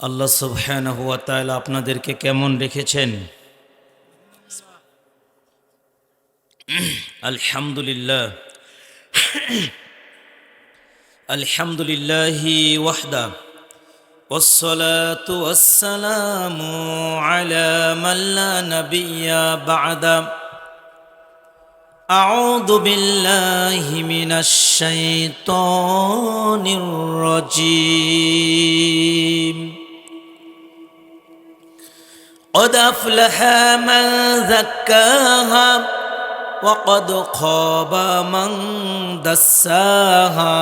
আল্লাহ সুবহানাহু ওয়া তাআলা আপনাদেরকে কেমন রেখেছেন? আলহামদুলিল্লাহ আলহামদুলিল্লাহি ওয়াহদা ওয়াসসালাতু ওয়াসসালামু আলা মান লা নাবিয়্যা বা'দা আউযু বিল্লাহি মিনাশ শাইতানির রাজীম قد أفلح من زكاها وقد خاب من دساها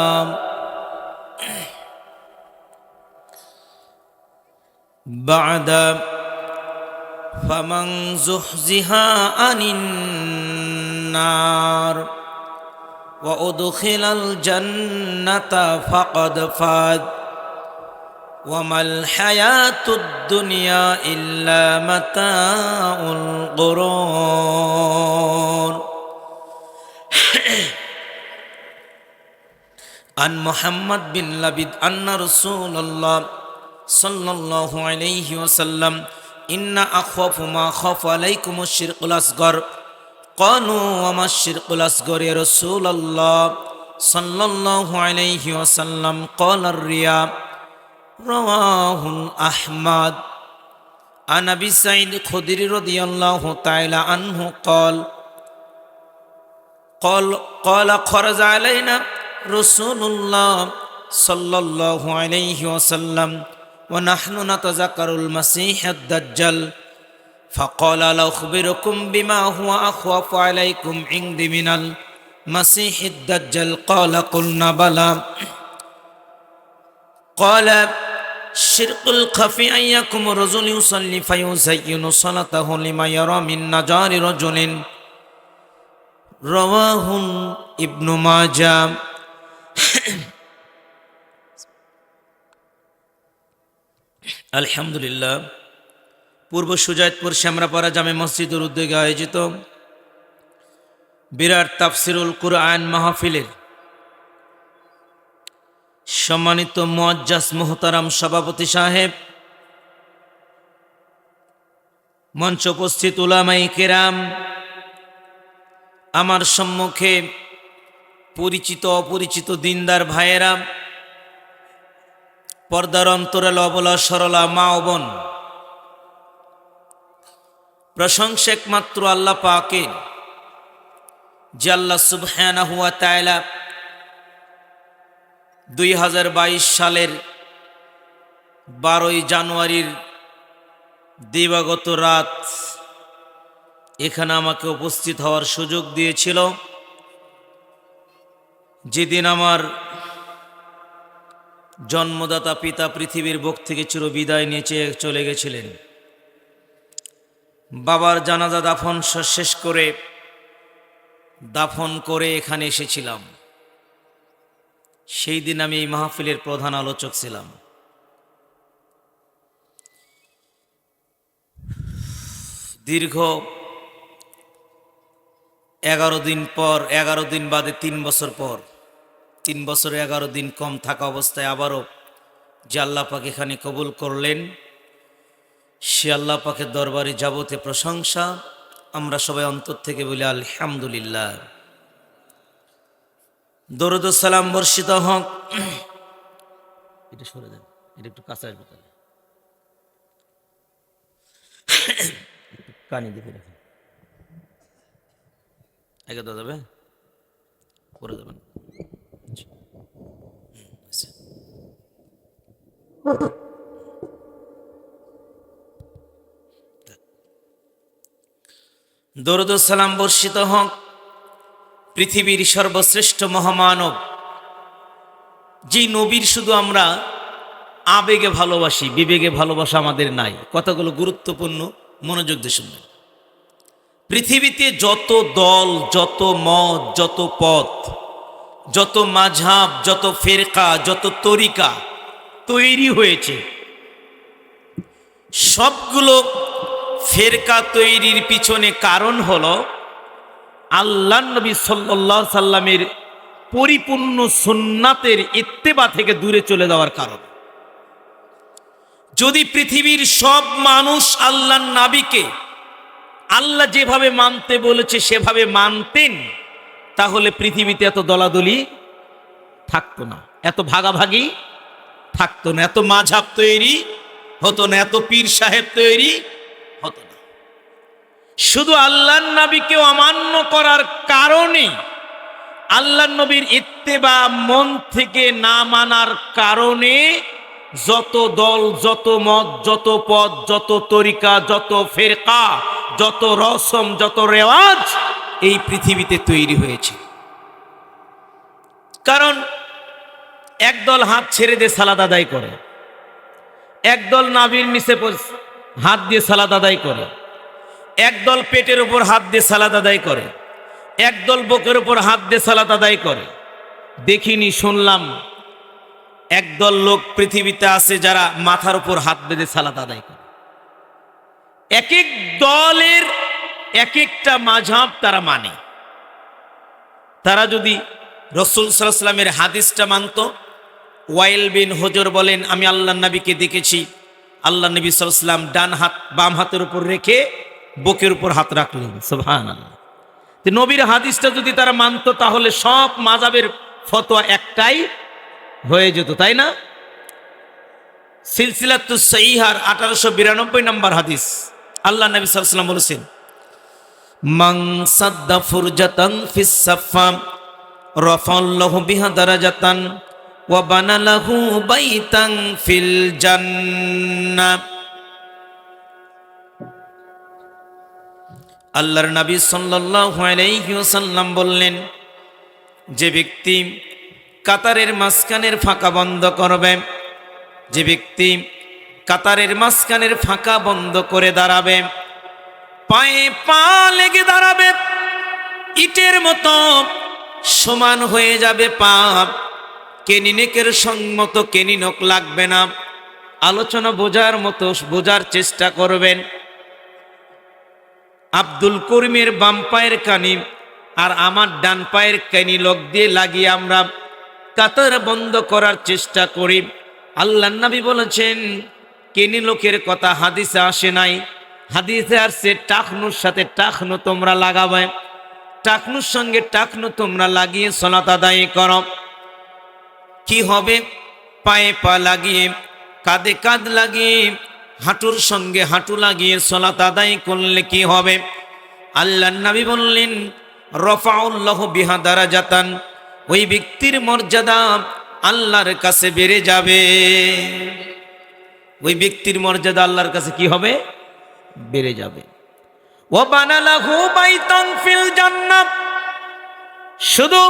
بعد فمن زحزها عن النار وأدخل الجنة فقد فاز وما الحياة الدنيا إلا متاع الغرور عن محمد بن لبيد أن رسول الله صلى الله عليه وسلم إن أخوف ما خاف عليكم الشرك الأصغر قالوا وما الشرك الأصغر يا رسول الله صلى الله عليه وسلم قال الرياء رواه أحمد عن أبي سعيد الخدري رضي الله تعالى عنه قال خرج علينا رسول الله صلى الله عليه وسلم ونحن نتذكر المسيح الدجال فقال لا أخبركم بما هو أخوف عليكم عندي من المسيح الدجال قال قلنا بلى قال الشرك الخفي أن يكون رجل يصلي فيزين صلاته لما يرى من نجار رجل رواه ابن ماجه আলহামদুলিল্লাহ। পূর্ব সুজাতপুর শ্যামরাপাড়া জামে মসজিদের উদ্যোগে আয়োজিত বিরাট তাফসিরুল কুরআন মাহফিলের সম্মানিত মুআজ্জাজ মুহতারাম সভাপতি সাহেব, মঞ্চ উপস্থিত উলামায়ে কেরাম, আমার সম্মুখে পরিচিত অপরিচিত দিনদার ভাইয়েরা, পর্দার অন্তরাল অবলা সরলা মা ও বোন, প্রশংসা একমাত্র আল্লাহ পাকের, যে আল্লাহ সুবহানাহু ওয়া তাআলা 2022 সালের 12ই জানুয়ারির দিবাগত রাত এখানে আমাকে উপস্থিত হওয়ার সুযোগ দিয়েছিল, যেদিন আমার জন্মদাতা পিতা পৃথিবীর বুক থেকে চিরবিদায় নিয়ে চলে গেছিলেন। বাবার জানাজা দাফন শেষ করে দাফন করে এখানে এসেছিলাম। সেই দিন আমি এই মাহফিলের প্রধান আলোচক ছিলাম। দীর্ঘ 11 দিন পর, 11 দিন বাদে 3 বছর পর, 3 বছরে 11 দিন কম থাকা অবস্থায় আবারও যে আল্লাহ পাক এখানে কবুল করলেন, সে আল্লাহ পাকের দরবারে যাবতীয় প্রশংসা আমরা সবাই অন্তর থেকে বলি আলহামদুলিল্লাহ। দরুদ ও সালাম বর্ষিত হোক। এটা সরে দেন, এটা একটু কাছে আসবে, তাহলে কানি দিকে রাখেন, আগে দেওয়া যাবে, পরে দেবেন। দরুদ ও সালাম বর্ষিত হোক পৃথিবীর সর্বশ্রেষ্ঠ মহামানব, যে নবীর শুধু আমরা আবেগে ভালোবাসি, বিবেকে ভালোবাসা আমাদের নাই। কথাগুলো গুরুত্বপূর্ণ, মনোযোগ দিয়ে শুনবেন। পৃথিবীতে যত দল, যত মত, যত পথ, যত মাযহাব, যত ফেরকা, যত তরিকা তৈরি হয়েছে, সবগুলো ফেরকা তৈরির পিছনে কারণ হলো আল্লাহর নবী সাল্লাল্লাহু আলাইহি সাল্লামের পরিপূর্ণ সুন্নাতের ইত্তেবা থেকে দূরে চলে যাওয়ার কারণ। যদি পৃথিবীর সব মানুষ আল্লাহর নবীকে আল্লাহ যেভাবে মানতে বলেছে সেভাবে মানতেন, তাহলে পৃথিবীতে এত দলাদলি থাকতো না, এত ভাগাভাগি থাকতো না, এত মাঝহাব তৈরি হতো না, এত পীর সাহেব তৈরি হতো না। শুধু আল্লাহর নবীকে অমান্য করার কারণে, আল্লাহর নবীর ইত্তেবা মন থেকে না মানার কারণে যত দল, যত মত, যত পদ, যত তরিকা, যত ফেরকা, যত রসম, যত রেওয়াজ এই পৃথিবীতে তৈরি হয়েছে। কারণ একদল হাত ছেড়ে দিয়ে সালাত আদায় করে, একদল নাভির নিচে হাত দিয়ে সালাত আদায় করে, একদল পেটের উপর হাত দিয়ে সালাত আদায় করে, একদল বুকের উপর হাত দিয়ে সালাত আদায় করে। দেখিনি, শুনলাম একদল লোক পৃথিবীতে আছে যারা মাথার উপর হাত বেঁধে সালাত আদায় করে। এক এক দলের এক একটা মাযহাব তারা মানে। তারা যদি রাসূল সাল্লাল্লাহু আলাইহি ওয়াসাল্লামের হাদিসটা মানত, ওয়াইল বিন হুজর বলেন, আমি আল্লাহর নবীকে দেখেছি, আল্লাহ নবী সাল্লাল্লাহু আলাইহি ওয়াসাল্লাম ডান হাত বাম হাতের উপর রেখে বুকের উপর হাত রাখলেন। সুবহানাল্লাহ। তো নবীর হাদিসটা যদি তারা মানত, তাহলে সব মাযহাবের ফতোয়া একটাই হয়ে যেত, তাই না? সিলসিলাতুস সহিহার 1892 নম্বর হাদিস, আল্লাহ নবী সাল্লাল্লাহু আলাইহি ওয়াসাল্লাম বলেছেন, মান সাদ্দা ফুরজাতান ফিস সাফা রাফাল্লাহু বিহা দারাজাতান ওয়া বানালাহু বাইতান ফিল জান্নাহ। আল্লাহর নবী সাল্লাল্লাহু আলাইহি ওয়াসাল্লাম বললেন, যে ব্যক্তি কাতারের মাঝখানের ফাঁকা বন্ধ করবে, যে ব্যক্তি কাতারের মাঝখানের ফাঁকা বন্ধ করে দাঁড়াবে, পায়ে পা লেগে দাঁড়াবে, ইটের মতো সমান হয়ে যাবে পা, কেনিনেকের মতো কেনিনক লাগবে না। আলোচনা বোঝার মতো বোঝার চেষ্টা করবেন। আব্দুল করিমের বাম পায়ের কানি আর আমার ডান পায়ের কানি লগ দিয়ে লাগিয়ে আমরা কাতার বন্ধ করার চেষ্টা করি। আল্লাহর নবী বলেছেন, কেনি লোকের কথা হাদিসে আসে নাই, হাদিসে আসছে টাকনুর সাথে টাকনু তোমরা লাগাবে, টাকনুর সঙ্গে টাকনু তোমরা লাগিয়ে সালাত আদায় করো। কি হবে? পায়ে পা লাগিয়ে, কাঁধে কাঁধ লাগিয়ে, হাঁটুর সঙ্গে হাঁটু লাগিয়ে সালাত আদায় করলে কি হবে? আল্লাহর নবী বললেন, রাফাউল্লাহু বিহা দারাজাতান, ওই ব্যক্তির মর্যাদা আল্লাহর কাছে বেড়ে যাবে। ওই ব্যক্তির মর্যাদা আল্লাহর কাছে কি হবে? বেড়ে যাবে। ওয়া বানালাহু বাইতান ফিল জান্নাহ। শুধু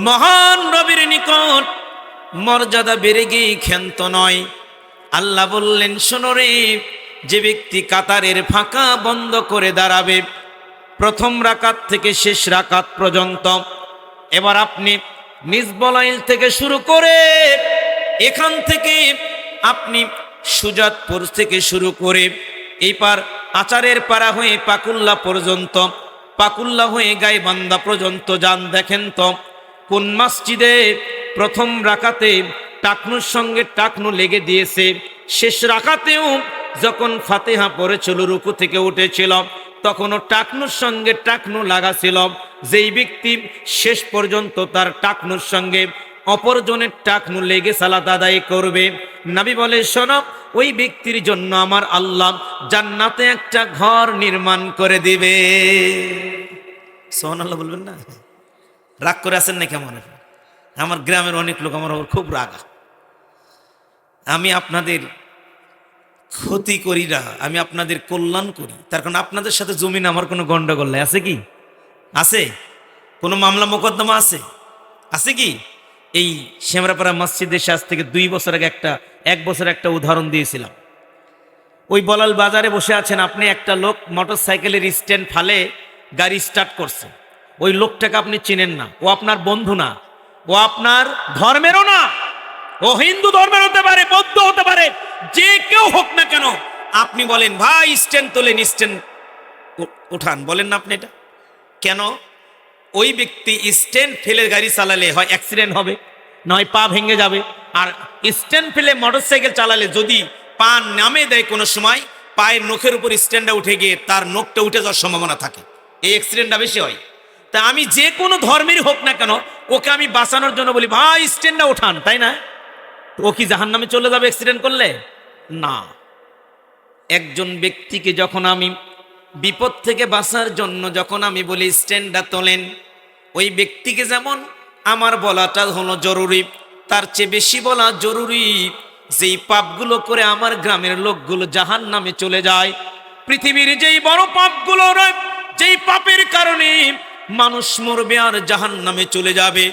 মহান নবীর নিকট মর্যাদা বেড়ে গিয়ে ক্ষান্ত নয়, আল্লাহ বললেন, শোনো রে, যে ব্যক্তি কাতারের ফাঁকা বন্ধ করে দাঁড়াবে প্রথম রাকাত থেকে শেষ রাকাত পর্যন্ত, এবার আপনি নিজবলাইল থেকে শুরু করে, এখান থেকে আপনি সুজাতপুর থেকে শুরু করে এইবার আচারের পাড়া হয়ে পাকুল্লা পর্যন্ত, পাকুল্লা হয়ে গাইবান্ধা পর্যন্ত যান। দেখেন তো কোন মসজিদে প্রথম রাকাতে টাকনুর সঙ্গে টাকনু লেগে দিয়েছে, শেষ রাকাতেও যখন ফাতিহা পড়েছিল, রুকু থেকে উঠেছিল, তখনও টাকনুর সঙ্গে টাকনু লাগা ছিল। যেই ব্যক্তি শেষ পর্যন্ত তার টাকনুর সঙ্গে অপরজনের টাকনু লেগে সালাত আদায় করবে, নবী বলে, শোনো, ওই ব্যক্তির জন্য আমার আল্লাহ জান্নাতে একটা ঘর নির্মাণ করে দিবে। সুবহানাল্লাহ বলবেন না? রাগ করে আছেন না কেমন? আমার গ্রামের অনেক লোক আমার ওপর খুব রাগা। আমি আপনাদের ক্ষতি করি না, আমি আপনাদের কল্যাণ করি। তার কারণ আপনাদের সাথে জমিন আমার কোনো গন্ডগোল নাই। আছে কি? আছে? কোনো মামলা মোকদ্দমা আছে? আছে কি? এই শ্যামরাপাড়া মসজিদের আজ থেকে 2 বছর আগে এক বছর একটা উদাহরণ দিয়েছিলাম। ওই বলাল বাজারে বসে আছেন আপনি, একটা লোক মোটর সাইকেলের স্ট্যান্ড ফালে গাড়ি স্টার্ট করছে। ওই লোকটাকে আপনি চিনেন না, ও আপনার বন্ধু না, ও আপনার ধর্মেরও না, ও হিন্দু ধর্মের হতে পারে, বৌদ্ধ হতে পারে, যে কেউ হোক না কেন, আপনি বলেন, ভাই স্ট্যান্ড তোলেন, স্ট্যান্ড উঠান, বলেন না আপনি এটা কেন? ওই ব্যক্তি স্ট্যান্ড ফেলে গাড়ি চালালে হয় অ্যাক্সিডেন্ট হবে, নয় পা ভেঙে যাবে। আর স্ট্যান্ড ফেলে মোটরসাইকেল চালালে যদি পা নামে দেয় কোনো সময়, পায়ের নখের উপর স্ট্যান্ডটা উঠে গিয়ে তার নখটা উঠে যাওয়ার সম্ভাবনা থাকে, এই অ্যাক্সিডেন্টটা বেশি হয়। তা আমি যে কোনো ধর্মেরই হোক না কেন, ওকে আমি বাঁচানোর জন্য বলি ভাই স্ট্যান্ডটা ওঠান, তাই না? ও কি জাহান্নামে চলে যাবে অ্যাক্সিডেন্ট করলে? না। একজন ব্যক্তিকে যখন আমি বিপদ থেকে বাঁচার জন্য যখন আমি বলি স্ট্যান্ডটা তোলেন, ওই ব্যক্তিকে যেমন আমার বলাটা হলো জরুরি, তার চেয়ে বেশি বলা জরুরি যেই পাপগুলো করে আমার গ্রামের লোকগুলো জাহান্নামে চলে যায়। পৃথিবীর যেই বড় পাপগুলো রয়, যেই পাপের কারণে মানুষ মরবে আর জাহান্নামে চলে যাবে,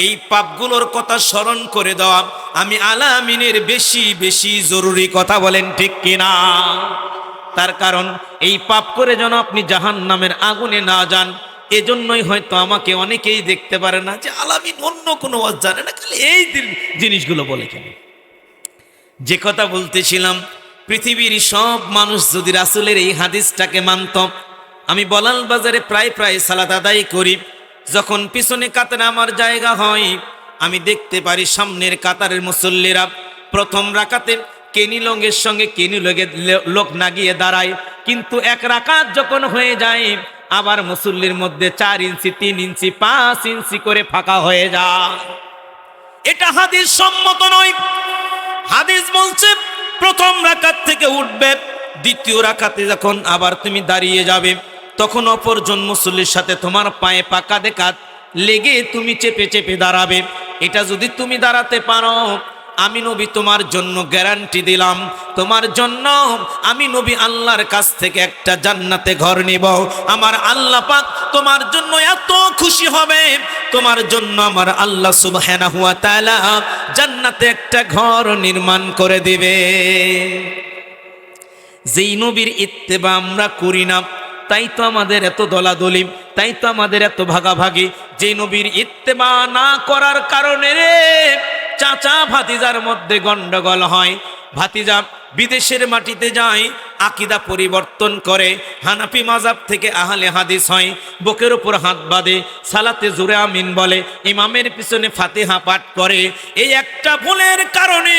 এই পাপগুলোর কথা স্মরণ করে দেওয়া আমি আলামিনের বেশি বেশি জরুরি। কথা বলেন ঠিক কিনা? তার কারণ এই পাপ করে যেন আপনি জাহান্নামের আগুনে না যান। এজন্যই হয়তো আমাকে অনেকেই দেখতে পারে না যে আলামিন অন্য কোনো ওয়াজ জানে না, খালি এই জিনিসগুলো বলে কেন। যে কথা বলতেছিলাম, পৃথিবীর সব মানুষ যদি রাসূলের এই হাদিসটাকে মানত। আমি বলাল বাজারে প্রায় প্রায় সালাত আদায় করি, যখন পিছনে কাতারে আমার জায়গা হয়, আমি দেখতে পারি সামনের কাতারের মুসল্লিরা প্রথম রাকাতে কেনি লঙ্গের সঙ্গে কেনি লঙ্গের লোক না গিয়ে দাঁড়ায়, কিন্তু এক রাকাত যখন হয়ে যায় আবার মুসল্লির মধ্যে 4 ইঞ্চি 3 ইঞ্চি 5 ইঞ্চি করে ফাঁকা হয়ে যায়। এটা হাদিস সম্মত নয়। হাদিস বলছে প্রথম রাকাত থেকে উঠবে, দ্বিতীয় রাকাতে যখন আবার তুমি দাঁড়িয়ে যাবে, তখন অপরজন মুসল্লির সাথে তোমার পায়ে পাকা দেখাত লেগে তুমি চেপে চেপে দাঁড়াবে। এটা যদি তুমি দাঁড়াতে পারো, আমি নবী তোমার জন্য গ্যারান্টি দিলাম, তোমার জন্য আমি নবী আল্লাহর কাছ থেকে একটা জান্নাতে ঘর নিব। আমার আল্লাহ পাক তোমার জন্য এত খুশি হবে, তোমার জন্য আমার আল্লাহ সুবহানাহু ওয়া তাআলা জান্নাতে একটা ঘর নির্মাণ করে দিবে। যেই নবীর ইত্তেবা আমরা করি না, তাই তো আমাদের এত দলাদলি, তাই তো আমাদের এত ভাগাভাগি। যে নবীর ইত্তেবা না করার কারণে রে চাচা ভাতিজার মধ্যে গন্ডগোল হয়। ভাতিজা বিদেশের মাটিতে যায়, আকীদা পরিবর্তন করে, হানাফি মাযহাব থেকে আহলে হাদিস হয়, বুকের উপর হাত বাঁধে, সালাতে জোরে আমিন বলে, ইমামের পিছনে ফাতিহা পাঠ করে। এই একটা ভুলের কারণে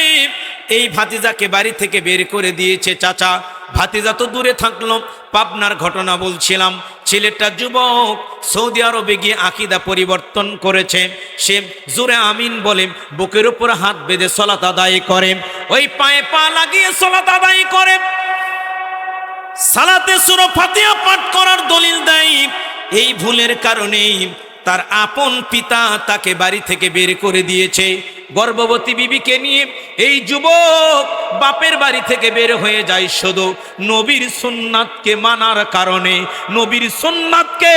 এই ভাতিজাকে বাড়ি থেকে বের করে দিয়েছে চাচা। ভাতিজা তো দূরে থাকলো, পাবনার ঘটনা বলছিলাম। ছেলেটা যুবক সৌদি আরবে গিয়ে আকীদা পরিবর্তন করেছে। সে জোরে আমিন বলে, বুকের উপর হাত বেঁধে সালাত আদায় করে, ওই পায়ে পা লাগিয়ে সালাত আদায় করে, সালাতে সূরা ফাতিহা পাঠ করার দলিল দেয়। এই ভুলের কারণেই তার আপন পিতা তাকে বাড়ি থেকে বের করে দিয়েছে। গর্ভবতী বিবিকে নিয়ে এই যুবক বাপের বাড়ি থেকে বের হয়ে যায় শুধু নবীর সুন্নাতকে মানার কারণে, নবীর সুন্নাতকে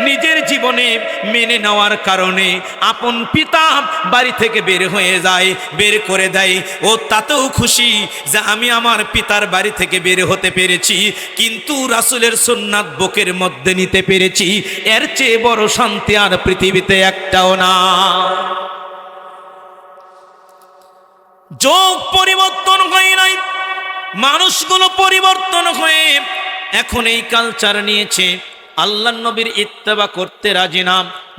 নিজের জীবনে মেনে নেওয়ার কারণে। আপন পিতা বাড়ি থেকে বের হয়ে যায়, বের করে দেয়, ও তাতেও খুশি যে আমি আমার পিতার বাড়ি থেকে বের হতে পেরেছি, কিন্তু রাসূলের সুন্নাত বুকের মধ্যে নিতে পেরেছি। এর চেয়ে বড় শান্তি আর পৃথিবীতে একটাও না। যোগ পরিবর্তন হয় নাই, মানুষগুলো পরিবর্তন হয়ে এখন এই কালচার নিয়েছে। আল্লাহ নবীর ইত্তেবা করতে রাজি না,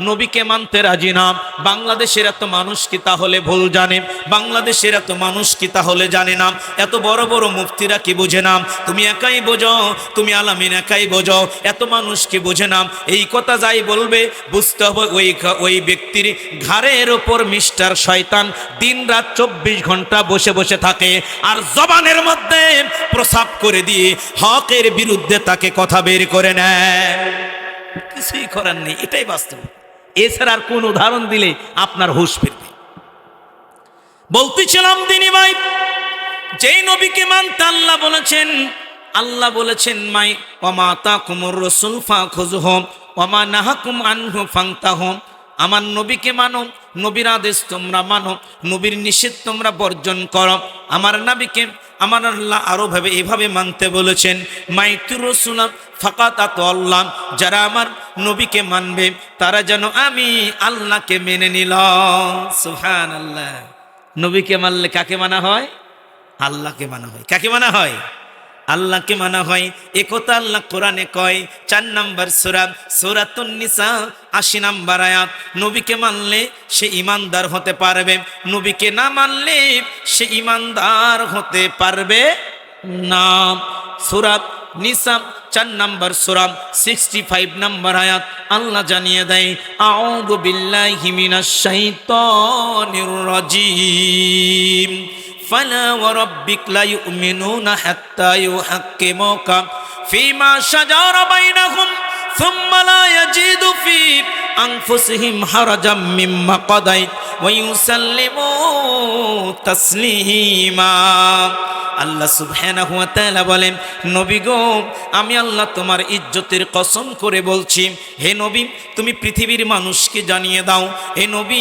নবীকে মানতে রাজি না। বাংলাদেশের এত মানুষ কি তাহলে ভুল জানে? বাংলাদেশের এত মানুষ কি তাহলে জানে না? এত বড় বড় মুফতিরা কি বোঝে না? তুমি একাই বোঝো, তুমি আলামিন একাই বোঝো, এত মানুষ কি বোঝে না? এই কথা যাই বলবে বুঝতে হবে ওই ব্যক্তির ঘাড়ের ওপর মিস্টার শয়তান দিন রাত 24 ঘন্টা বসে বসে থাকে, আর জবানের মধ্যে প্রসাব করে দিয়ে হকের বিরুদ্ধে তাকে কথা বের করে নেয়। কিছুই করার নেই, এটাই বাস্তব। এছাড়া আর কোন উদাহরণ দিলে আপনার হুঁশ ফিরবে। বলতেছিলাম দিনী ভাই, যেই নবীকে মানতে আল্লাহ বলেছেন মাই ওমা তাকুমুর রাসূল ফাখুযুহু ওমা নাহাকুম আনহু ফান্তাহু। আমার নবীকে মানো, নবীর আদেশ তোমরা মানো, নবীর নিষেধ তোমরা বর্জন করো। আমার নবীকে আমার আল্লাহ আরো ভাবে এভাবে মানতে বলেছেন, মাইতুর রাসূল ফাকাত আল্লাহ, যারা আমার নবীকে মানবে তারা যেন আমি আল্লাহকে মেনে নিল। সুবহানাল্লাহ। নবীকে মানলে কাকে মানা হয়? আল্লাহকে মানা হয়। কাকে মানা হয়? আল্লাহকে মানা হয়, একথা আল্লাহ কোরআনে কয়। 4 নম্বর সূরা সূরাতুন নিসা 80 নম্বর আয়াত। নবীকে মানলে সে ঈমানদার হতে পারবে, নবীকে না মানলে সে ঈমানদার হতে পারবে না। সূরা নিসা 4 নম্বর সূরা 65 নম্বর আয়াত আল্লাহ জানিয়ে দেয়, আউযু বিল্লাহি মিনাশ শাইতানির রাজীম, ফালা ওয়া রাব্বিক লা ইউমিনুনা হাত্তা ইউহাক্কিমুকা ফীমা শাজারা বাইনাহুম সুম্মা লা ইয়াজিদু ফী আনফুসিহিম হারাজাম মিম্মা কাদাইত ওয়া ইউসাল্লিমু তাসলিমা। আল্লাহ সুবহানাহু ওয়া তাআলা বলেন, নবী গো, আমি আল্লাহ তোমার ইজ্জতের কসম করে বলছি, হে নবী তুমি পৃথিবীর মানুষকে জানিয়ে দাও, হে নবী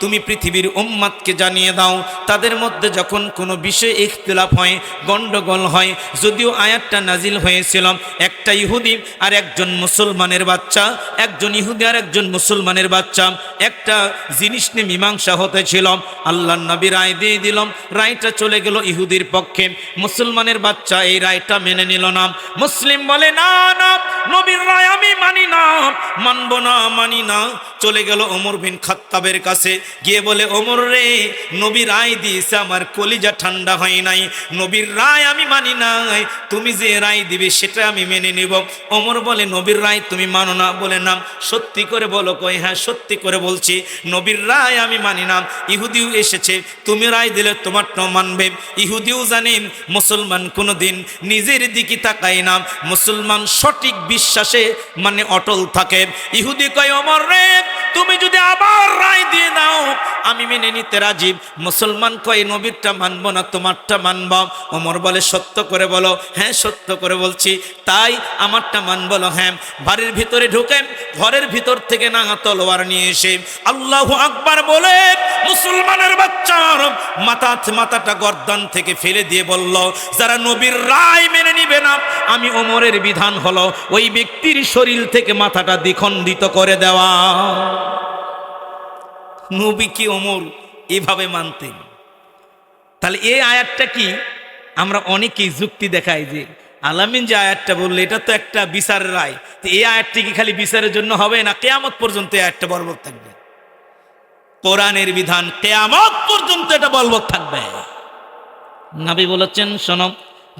তুমি পৃথিবীর উম্মতকে জানিয়ে দাও, তাদের মধ্যে যখন কোনো বিষয়ে ইখতিলাফ হয়, গন্ডগোল হয়, যদিও আয়াতটা নাজিল হয়েছিল একটা ইহুদি আর একজন মুসলমানের বাচ্চা, একজন ইহুদি আর একজন মুসলমানের বাচ্চা একটা জিনিস নিয়ে মীমাংসা হতেছিল, আল্লাহর নবী রায় দিয়ে দিল, রায়টা চলে গেল ইহুদির পক্ষে, মুসলমানের বাচ্চা এই রায়টা মেনে নিল না। মুসলিম বলে, না না, নবীর রায় আমি মানি না, মানব না, মানি না। চলে গেল ওমর বিন খাত্তাবের কাছে, গিয়ে বলে, ওমর রে, নবী রায় দিয়েছে, আমার কলিজা ঠান্ডা হয় নাই, নবীর রায় আমি মানি নাই, তুমি যে রায় দিবে সেটা আমি মেনে নিব। ওমর বলে, নবীর রায় তুমি মানো না? বলে না। সত্যি করে বলো? কই হ্যাঁ সত্যি করে বলছি, নবীর রায় আমি মানি না। ইহুদিও এসেছে, তুমি রায় দিলে তোমারটাও মানবে। ইহুদিও জানেন মুসলমান কোনোদিন নিজের দিকে তাকায় না, মুসলমান সঠিক বিশ্বাসে মানে অটল থাকে। ইহুদি কয়, ওমর রে, তুমি যদি আবার রায় দিয়ে দাও আমি মেনে নিতে রাজি। মুসলমান কয়, নবীরটা মানব না, তোমারটা মানব। ওমর বলে, সত্য করে বলো? হ্যাঁ সত্য করে বলছি। তাই আমারটা মানব? হ্যাঁ। বাড়ির ভিতরে ঢুকে ঘরের ভিতর থেকে নাঙা তলোয়ার নিয়ে এসে আল্লাহু আকবার বলে মুসলমানের বাচ্চার মাথাটা গর্দান থেকে ফেলে দিয়ে বলল, যারা নবীর রায় মেনে নিবে না, আমি ওমরের বিধান হলো ওই ব্যক্তির শরীর থেকে মাথাটা দ্বিখণ্ডিত করে দেওয়া। নবী কি ওমর এভাবে মানতেন? তাহলে এই আয়াতটা কি আমরা অনেকেই যুক্তি দেখাই যে আলামিন যে আয়াতটা বললে এটা তো একটা বিচারের রায়, তো এই আয়াতটি কি খালি বিচারের জন্য হবে না কিয়ামত পর্যন্ত এই আয়াতটা বলবৎ থাকবে? কোরআনের বিধান কিয়ামত পর্যন্ত এটা বলবৎ থাকবে। নবী বলেছেন, শোনো,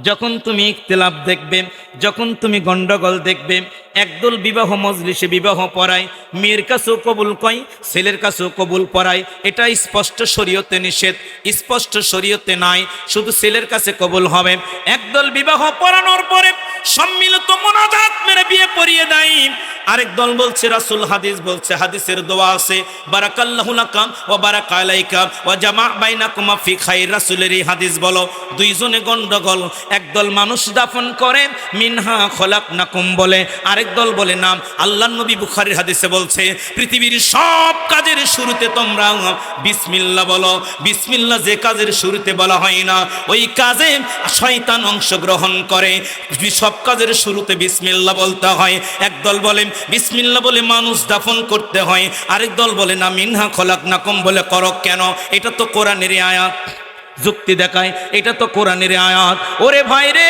যখন তুমি ইখতিলাফ দেখবে, যখন তুমি গন্ডগোল দেখবে, একদল বিবাহ মজলিসে বিবাহ পড়ায়, মেয়ের কাছেও কবুল কয়, ছেলের কাছেও কবুল পড়ায়, এটা স্পষ্ট শরীয়তে নিষেধ, স্পষ্ট শরীয়তে নাই, শুধু ছেলের কাছে কবুল হবে। একদল বিবাহ পড়ানোর পরে সম্মিলিত মোনাজাত মেরে বিয়ে পড়িয়ে দেয়। আরেক দল বলছে রাসূল হাদিস বলছে, হাদিসের দোয়া আছে, বারাকাল্লাহু লাকা ওয়া বারাকা আলাইকা ওয়া জামা বাইনাকুমা ফি খাইর। রাসূলের এই হাদিস বলো, দুইজনে গন্ডগোল, একদল মানুষ দাফন করে মিনহা খলাকনাকুম বলে, আরেক দল বলে না। আল্লাহর নবী বুখারীর হাদিসে বলছে, পৃথিবীর সব কাজের শুরুতে তোমরা বিসমিল্লাহ বলো। বিসমিল্লাহ যে কাজের শুরুতে বলা হয় না ওই কাজে শয়তান অংশগ্রহণ করে। সব কাজের শুরুতে বিসমিল্লাহ বলতে হয়। একদল বলে বিসমিল্লাহ বলে মানুষ দাফন করতে হয়, আরেক দল বলে না, মিনহা খলাকনাকুম বলে করো কেন? এটা তো কোরআনের আয়াত। যুক্তি দেখায়, এটা তো কোরআনের আয়াত। ওরে ভাই রে,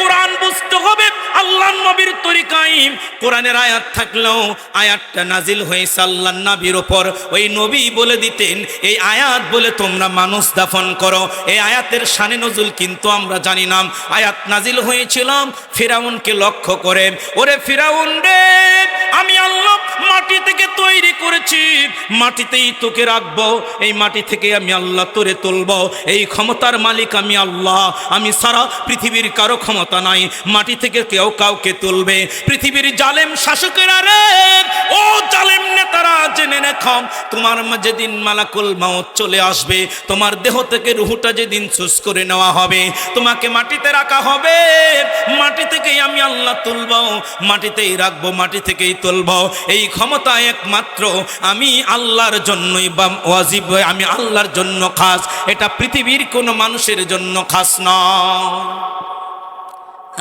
কোরআন বুঝতে হবে আল্লাহর নবীর তরিকায়। কোরআনের আয়াত থাকলেও আয়াতটা নাজিল হয়েছে আল্লাহর নবীর উপর, ওই নবী বলে দিতেন এই আয়াত বলে তোমরা মানুষ দাফন করো। এই আয়াতের শানে নজুল কিন্তু আমরা জানি না। আয়াত নাজিল হয়েছিল ফিরাউনকে লক্ষ্য করে, ওরে ফিরাউন রে, আমি আল্লাহ মাটি থেকে তৈরি করেছি, মাটিতেই তোকে রাখবো, এই মাটি থেকে আমি আল্লাহ তোরে তুলবো, এই ক্ষমতার মালিক আমি আল্লাহ, আমি সারা পৃথিবীর কারো ক্ষমতা নাই, মাটি থেকে কেউ কাউকে তুলবে। পৃথিবীর জালেম শাসকেরা রে, ও জালেম নেতারা, জেনে রেখো, তোমার যেদিন মালাকুল মাউত চলে আসবে, তোমার দেহ থেকে রুহটা যেদিন সুস করে নেওয়া হবে, তোমাকে মাটিতে রাখা হবে, মাটি থেকেই আমি আল্লাহ তুলবো, মাটিতেই রাখবো, মাটি থেকেই তুলবো। এই ক্ষমতা একমাত্র আমি আল্লাহর জন্যই বা ওয়াজিব, আমি আল্লাহর জন্য খাস, এটা পৃথিবীর কোনো মানুষের জন্য খাস না।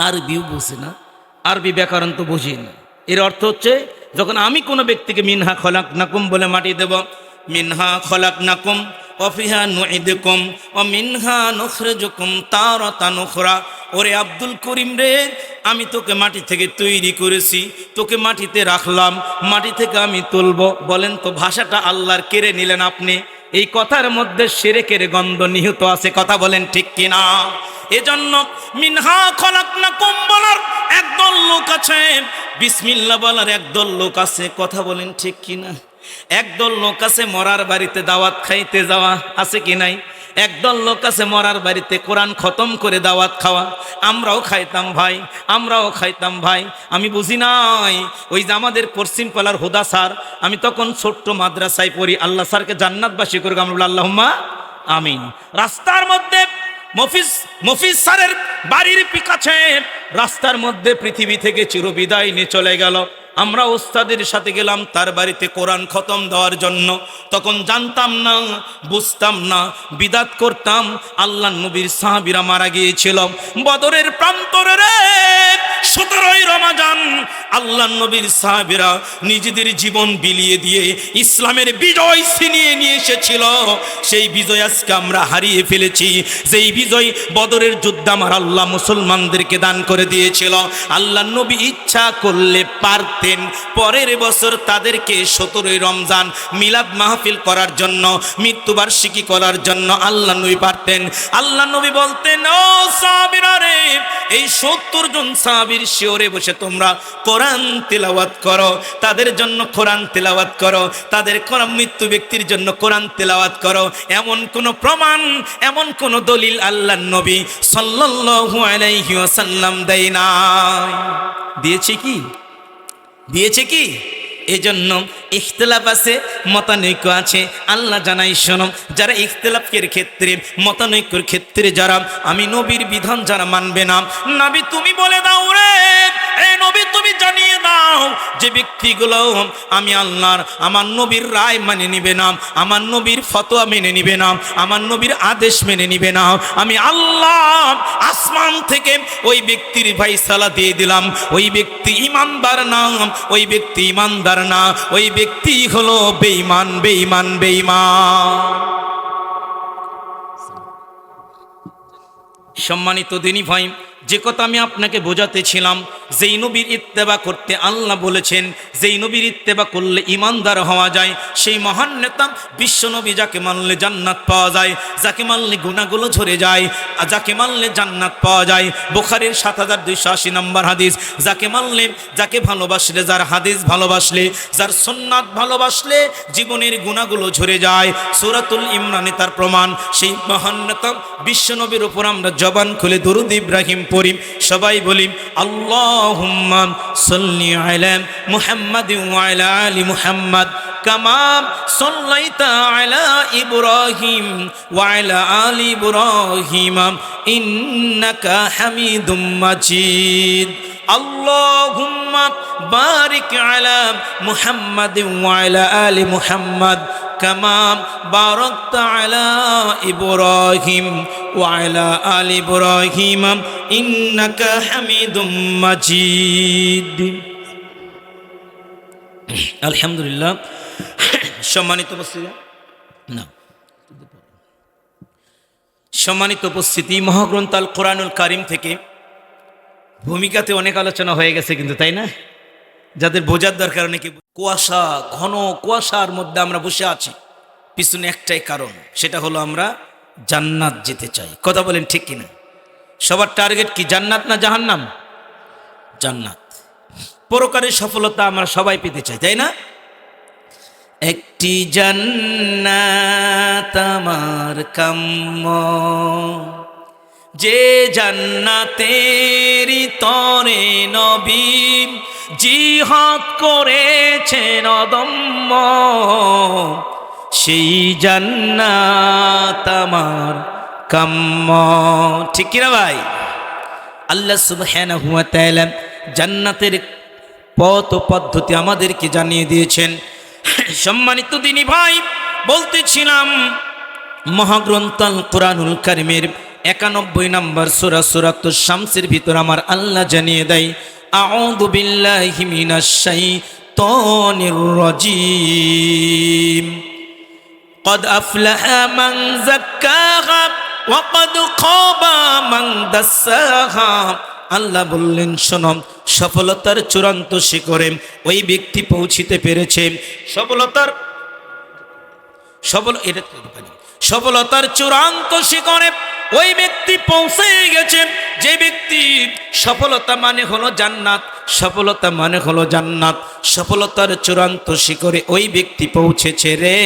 আরবিও বুঝে না, আরবি ব্যাকরণ তো বুঝি না। এর অর্থ হচ্ছে, যখন আমি কোনো ব্যক্তিকে মিনহা খলাকনাকুম বলে মাটি দেব, মিনহা খলাকনাকুম ওয়া ফিহা নুঈদুকুম ওয়া মিনহা নুখরিজুকুম তারাতান উখরা, ওরে আব্দুল করিম রে, আমি তোকে মাটি থেকে তৈরি করেছি, তোকে মাটিতে রাখলাম, মাটি থেকে আমি তুলবো। বলেন তো ভাষাটা আল্লাহর কেড়ে নিলেন আপনি। এই কথার মধ্যে শিরকের গন্ধ নিহিত আছে, কথা বলেন ঠিক কিনা? এজন্য মিনহা খলাকনাকুম বলার একদল লোক আছে, বিসমিল্লাহ বলার একদল লোক আছে, কথা বলেন ঠিক কিনা? একদল লোক আছে মরার বাড়িতে দাওয়াত খাইতে যাওয়া, আছে কি নাই? একদল লোক আছে মরার বাড়িতে কোরআন খতম করে দাওয়াত খাওয়া। আমরাও খাইতাম ভাই, আমরাও খাইতাম ভাই। আমি বুঝি নাই, ওই যে আমাদের পশ্চিম পালার হুদা স্যার, আমি তখন ছোট্ট মাদ্রাসায় পড়ি, আল্লাহ স্যারকে জান্নাতবাসী করুক, আমরা বলি আল্লাহুম্মা আমিন। রাস্তার মধ্যে মফিজ স্যারের বাড়ির কাছে রাস্তার মধ্যে পৃথিবী থেকে চিরবিদায় নিয়ে চলে গেল। আমরা ওস্তাদের সাথে গেলাম তার বাড়িতে কোরআন খতম দেওয়ার জন্য। তখন জানতাম না, বুঝতাম না, বিদাত করতাম। আল্লাহ নবীর সাহাবীরা মারা গিয়েছিল বদরের প্রান্তরে রে। 17ই রমজান আল্লাহ নবীর সাহাবীরা নিজেদের জীবন বিলিয়ে দিয়ে ইসলামের বিজয় ছিনিয়ে নিয়ে এসেছিল। সেই বিজয় আজকে আমরা হারিয়ে ফেলেছি। যেই বিজয় বদরের যুদ্ধ আমার আল্লাহ মুসলমানদেরকে দান করে দিয়েছিল। আল্লাহ নবী ইচ্ছা করলে পারতেন পরের বছর তাদেরকে 17ই রমজান মিলাদ মাহফিল করার জন্য, মৃত্যুবার্ষিকী করার জন্য আল্লাহ নবী পারতেন। আল্লাহ নবী বলতেন, ও সাহাবীরা রে, এই 70 জন সাহাবীর শিওরে বসে তোমরা কোরআন তেলাওয়াত করো, তাদের জন্য কোরআন তেলাওয়াত করো, তাদের মৃত্যু ব্যক্তির জন্য কোরআন তেলাওয়াত করো। এমন কোন প্রমাণ, এমন কোন দলিল আল্লাহ নবী সাল্লাল্লাহু আলাইহি ওয়াসাল্লাম দেয় নাই। দিয়েছে কি? দিয়েছে কি? এজন্য ইখতিলাফ আছে, মতানৈক্য আছে। আল্লাহ জানাই শোনো, যারা ইখতিলাফের ক্ষেত্রে, মতানৈক্যের ক্ষেত্রে যারা আমি নবীর বিধান যারা মানবে না, নবী তুমি বলে দাও রে, এই নবী তুমি জানিয়ে দাও যে ব্যক্তিগুলো আমি আল্লাহর, আমার নবীর রায় মানে নিবে না, আমার নবীর ফতোয়া মেনে নিবে না, আমার নবীর আদেশ মেনে নিবে না, আমি আল্লাহ আসমান থেকে ওই ব্যক্তির ফায়সালা দিয়ে দিলাম, ওই ব্যক্তি ঈমানদার না, ওই ব্যক্তি ঈমানদার না, ওই ব্যক্তি হলো বেঈমান, বেঈমান, বেঈমান। সম্মানিত দিনী ভাই, যে কথা আমি আপনাকে বোঝাতেছিলাম, যেই নবীর ইত্তেবা করতে আল্লাহ বলেছেন, যেই নবীর ইত্তেবা করলে ইমানদার হওয়া যায়, সেই মহান নেতা বিশ্ব নবী, যাকে মানলে জান্নাত পাওয়া যায়, যাকে মানলে গুনাহগুলো ঝরে যায়, আর যাকে মানলে জান্নাত পাওয়া যায়। বুখারীর 7280 নম্বর হাদিস, যাকে মানলে, যাকে ভালোবাসলে, যার হাদিস ভালোবাসলে, যার সুন্নাত ভালোবাসলে জীবনের গুনাহগুলো ঝরে যায়। সূরাতুল ইমরানে তার প্রমাণ। সেই মহান নেতা বিশ্ব নবীর উপর আমরা জবান খুলে দরুদ ইব্রাহিম পড়ি, সবাই বলি আল্লাহুম্মা সাল্লি আলা মুহাম্মাদিন ওয়া আলা আলি মুহাম্মাদ কামা সাল্লাইতা আলা ইব্রাহিম ওয়া আলা আলি ইব্রাহিম ইন্নাকা হামিদুম মাজিদ। আল্লাহুম্মা বারিক আলা মুহাম্মাদিন ওয়া আলা আলি মুহাম্মাদ কামা বারাকতা আলা ইব্রাহিম ওয়া আলা আলি ইব্রাহিম ইন্নাকা হামিদুম মাজিদ। আলহামদুলিল্লাহ। সম্মানিত উপস্থিতি, না সম্মানিত উপস্থিতি, মহাগ্রন্থ আল কোরআনুল কারিম থেকে ভূমিকাতে অনেক আলোচনা হয়ে গেছে কিন্তু, তাই না? যাদের বোঝার দরকার, অনেকে কুয়াশা, ঘন কুয়াশার মধ্যে আমরা বসে আছি, পিছনে একটাই কারণ, সেটা হলো আমরা জান্নাত যেতে চাই। কথা বলেন ঠিক কিনা? সবার টার্গেট কি, জান্নাত না জাহান্নাম? জান্নাত। পরকালের সফলতা আমরা সবাই পেতে চাই, তাই না? একটি জান্নাত আমার কাম্য, যে জান্নাতেরই তরে নবী জিহাদ করেছেন অদম্য, সেই জান্নাত আমার কাম্য। ঠিক কিনা ভাই? আল্লাহ সুবহানাহু ওয়া তাআলা জান্নাতের পথ পদ্ধতি আমাদেরকে জানিয়ে দিয়েছেন। সম্মানিত দিনী ভাই, বলতেছিলাম মহাগ্রন্থ আল কোরআনুল কারীমের 91 নম্বর সূরা সূরাতুশ শামসের ভিতর আমার আল্লাহ জানিয়ে দেয়, আউযু বিল্লাহি মিনাশ শাইতানির রাজীম, قد أفلح من زكاها ওয়াকাদ খাবা মান দাসাহা। আল্লাহ বললেন শোনো, সফলতার চূড়ান্ত শিখরে ওই ব্যক্তি পৌঁছিতে পেরেছে। সফলতার চূড়ান্ত শিখরে ওই ব্যক্তি পৌঁছে গেছে যে ব্যক্তি সফলতা মানে হলো জান্নাত, সফলতা মানে হলো জান্নাত। সফলতার চূড়ান্ত শিখরে ওই ব্যক্তি পৌঁছেছে রে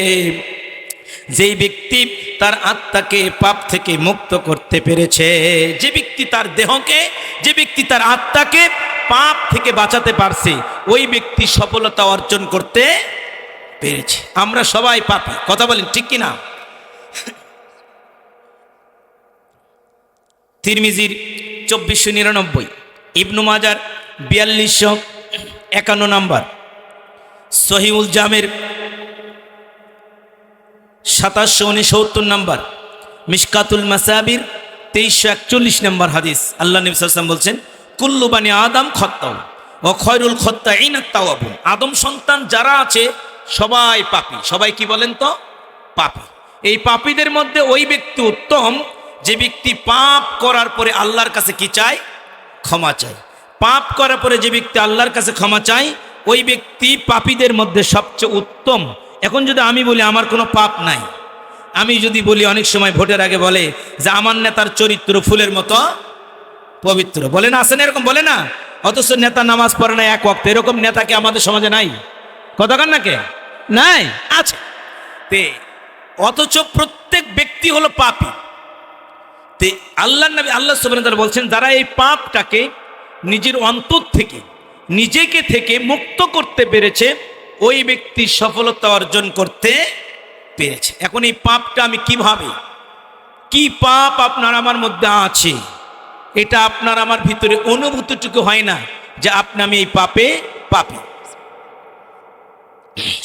যেই ব্যক্তি তার আত্মাকে পাপ থেকে মুক্ত করতে পেরেছে, যে ব্যক্তি তার দেহকে, যে ব্যক্তি তার আত্মাকে পাপ থেকে বাঁচাতে পারছে, ওই ব্যক্তি সফলতা অর্জন করতে পেরেছে। আমরা সবাই পাপী, কথা বলেন ঠিক কিনা? তিরমিজির 2499, ইবনু মাজার 4251 নম্বর, সহিউল জামের 2769 নম্বর, মিশকাতুল মাসাবির 2341 নম্বর হাদিস। আল্লাহ নবী সাল্লাল্লাহু আলাইহি ওয়াসাল্লাম বলছেন, কুল্লু বানি আদম খাত্তাউ ওয়া খয়রুল খাত্তাইনা আত-তাওয়াবুন। আদম সন্তান যারা আছে সবাই পাপী। সবাই কি বলেন তো? পাপী। এই পাপীদের মধ্যে ওই ব্যক্তি উত্তম যে ব্যক্তি পাপ করার পরে আল্লাহর কাছে কি চায়? ক্ষমা চায়। পাপ করার পরে যে ব্যক্তি আল্লাহর কাছে ক্ষমা চায়, ওই ব্যক্তি পাপীদের মধ্যে সবচেয়ে উত্তম। এখন যদি আমি বলি আমার কোনো পাপ নাই, আমি যদি বলি, অনেক সময় ভোটের আগে বলে যে আমার নেতার চরিত্র ফুলের মতো পবিত্র, বলে না, আসেন এরকম বলে না, অথচ নেতা নামাজ পড়ে না এক ওয়াক্ত, এরকম নেতা কি আমাদের সমাজে নাই? কথা কন না কে? নাই, আছে। তে অথচ প্রত্যেক ব্যক্তি হলো পাপী। তে আল্লাহ নবী আল্লাহ সুবহানাহু ওয়া তাআলা বলছেন, যারা এই পাপটাকে নিজের অন্তর থেকে, নিজেকে থেকে মুক্ত করতে পেরেছে, ওই ব্যক্তি সফলতা অর্জন করতে পেরেছে। এখন এই পাপটা আমি কিভাবে, কি পাপ আপনার আমার মধ্যে আছে, এটা আপনার আমার ভিতরে অনুভূতিটুকু হয় না যে আপনি আমি এই পাপে পাপী।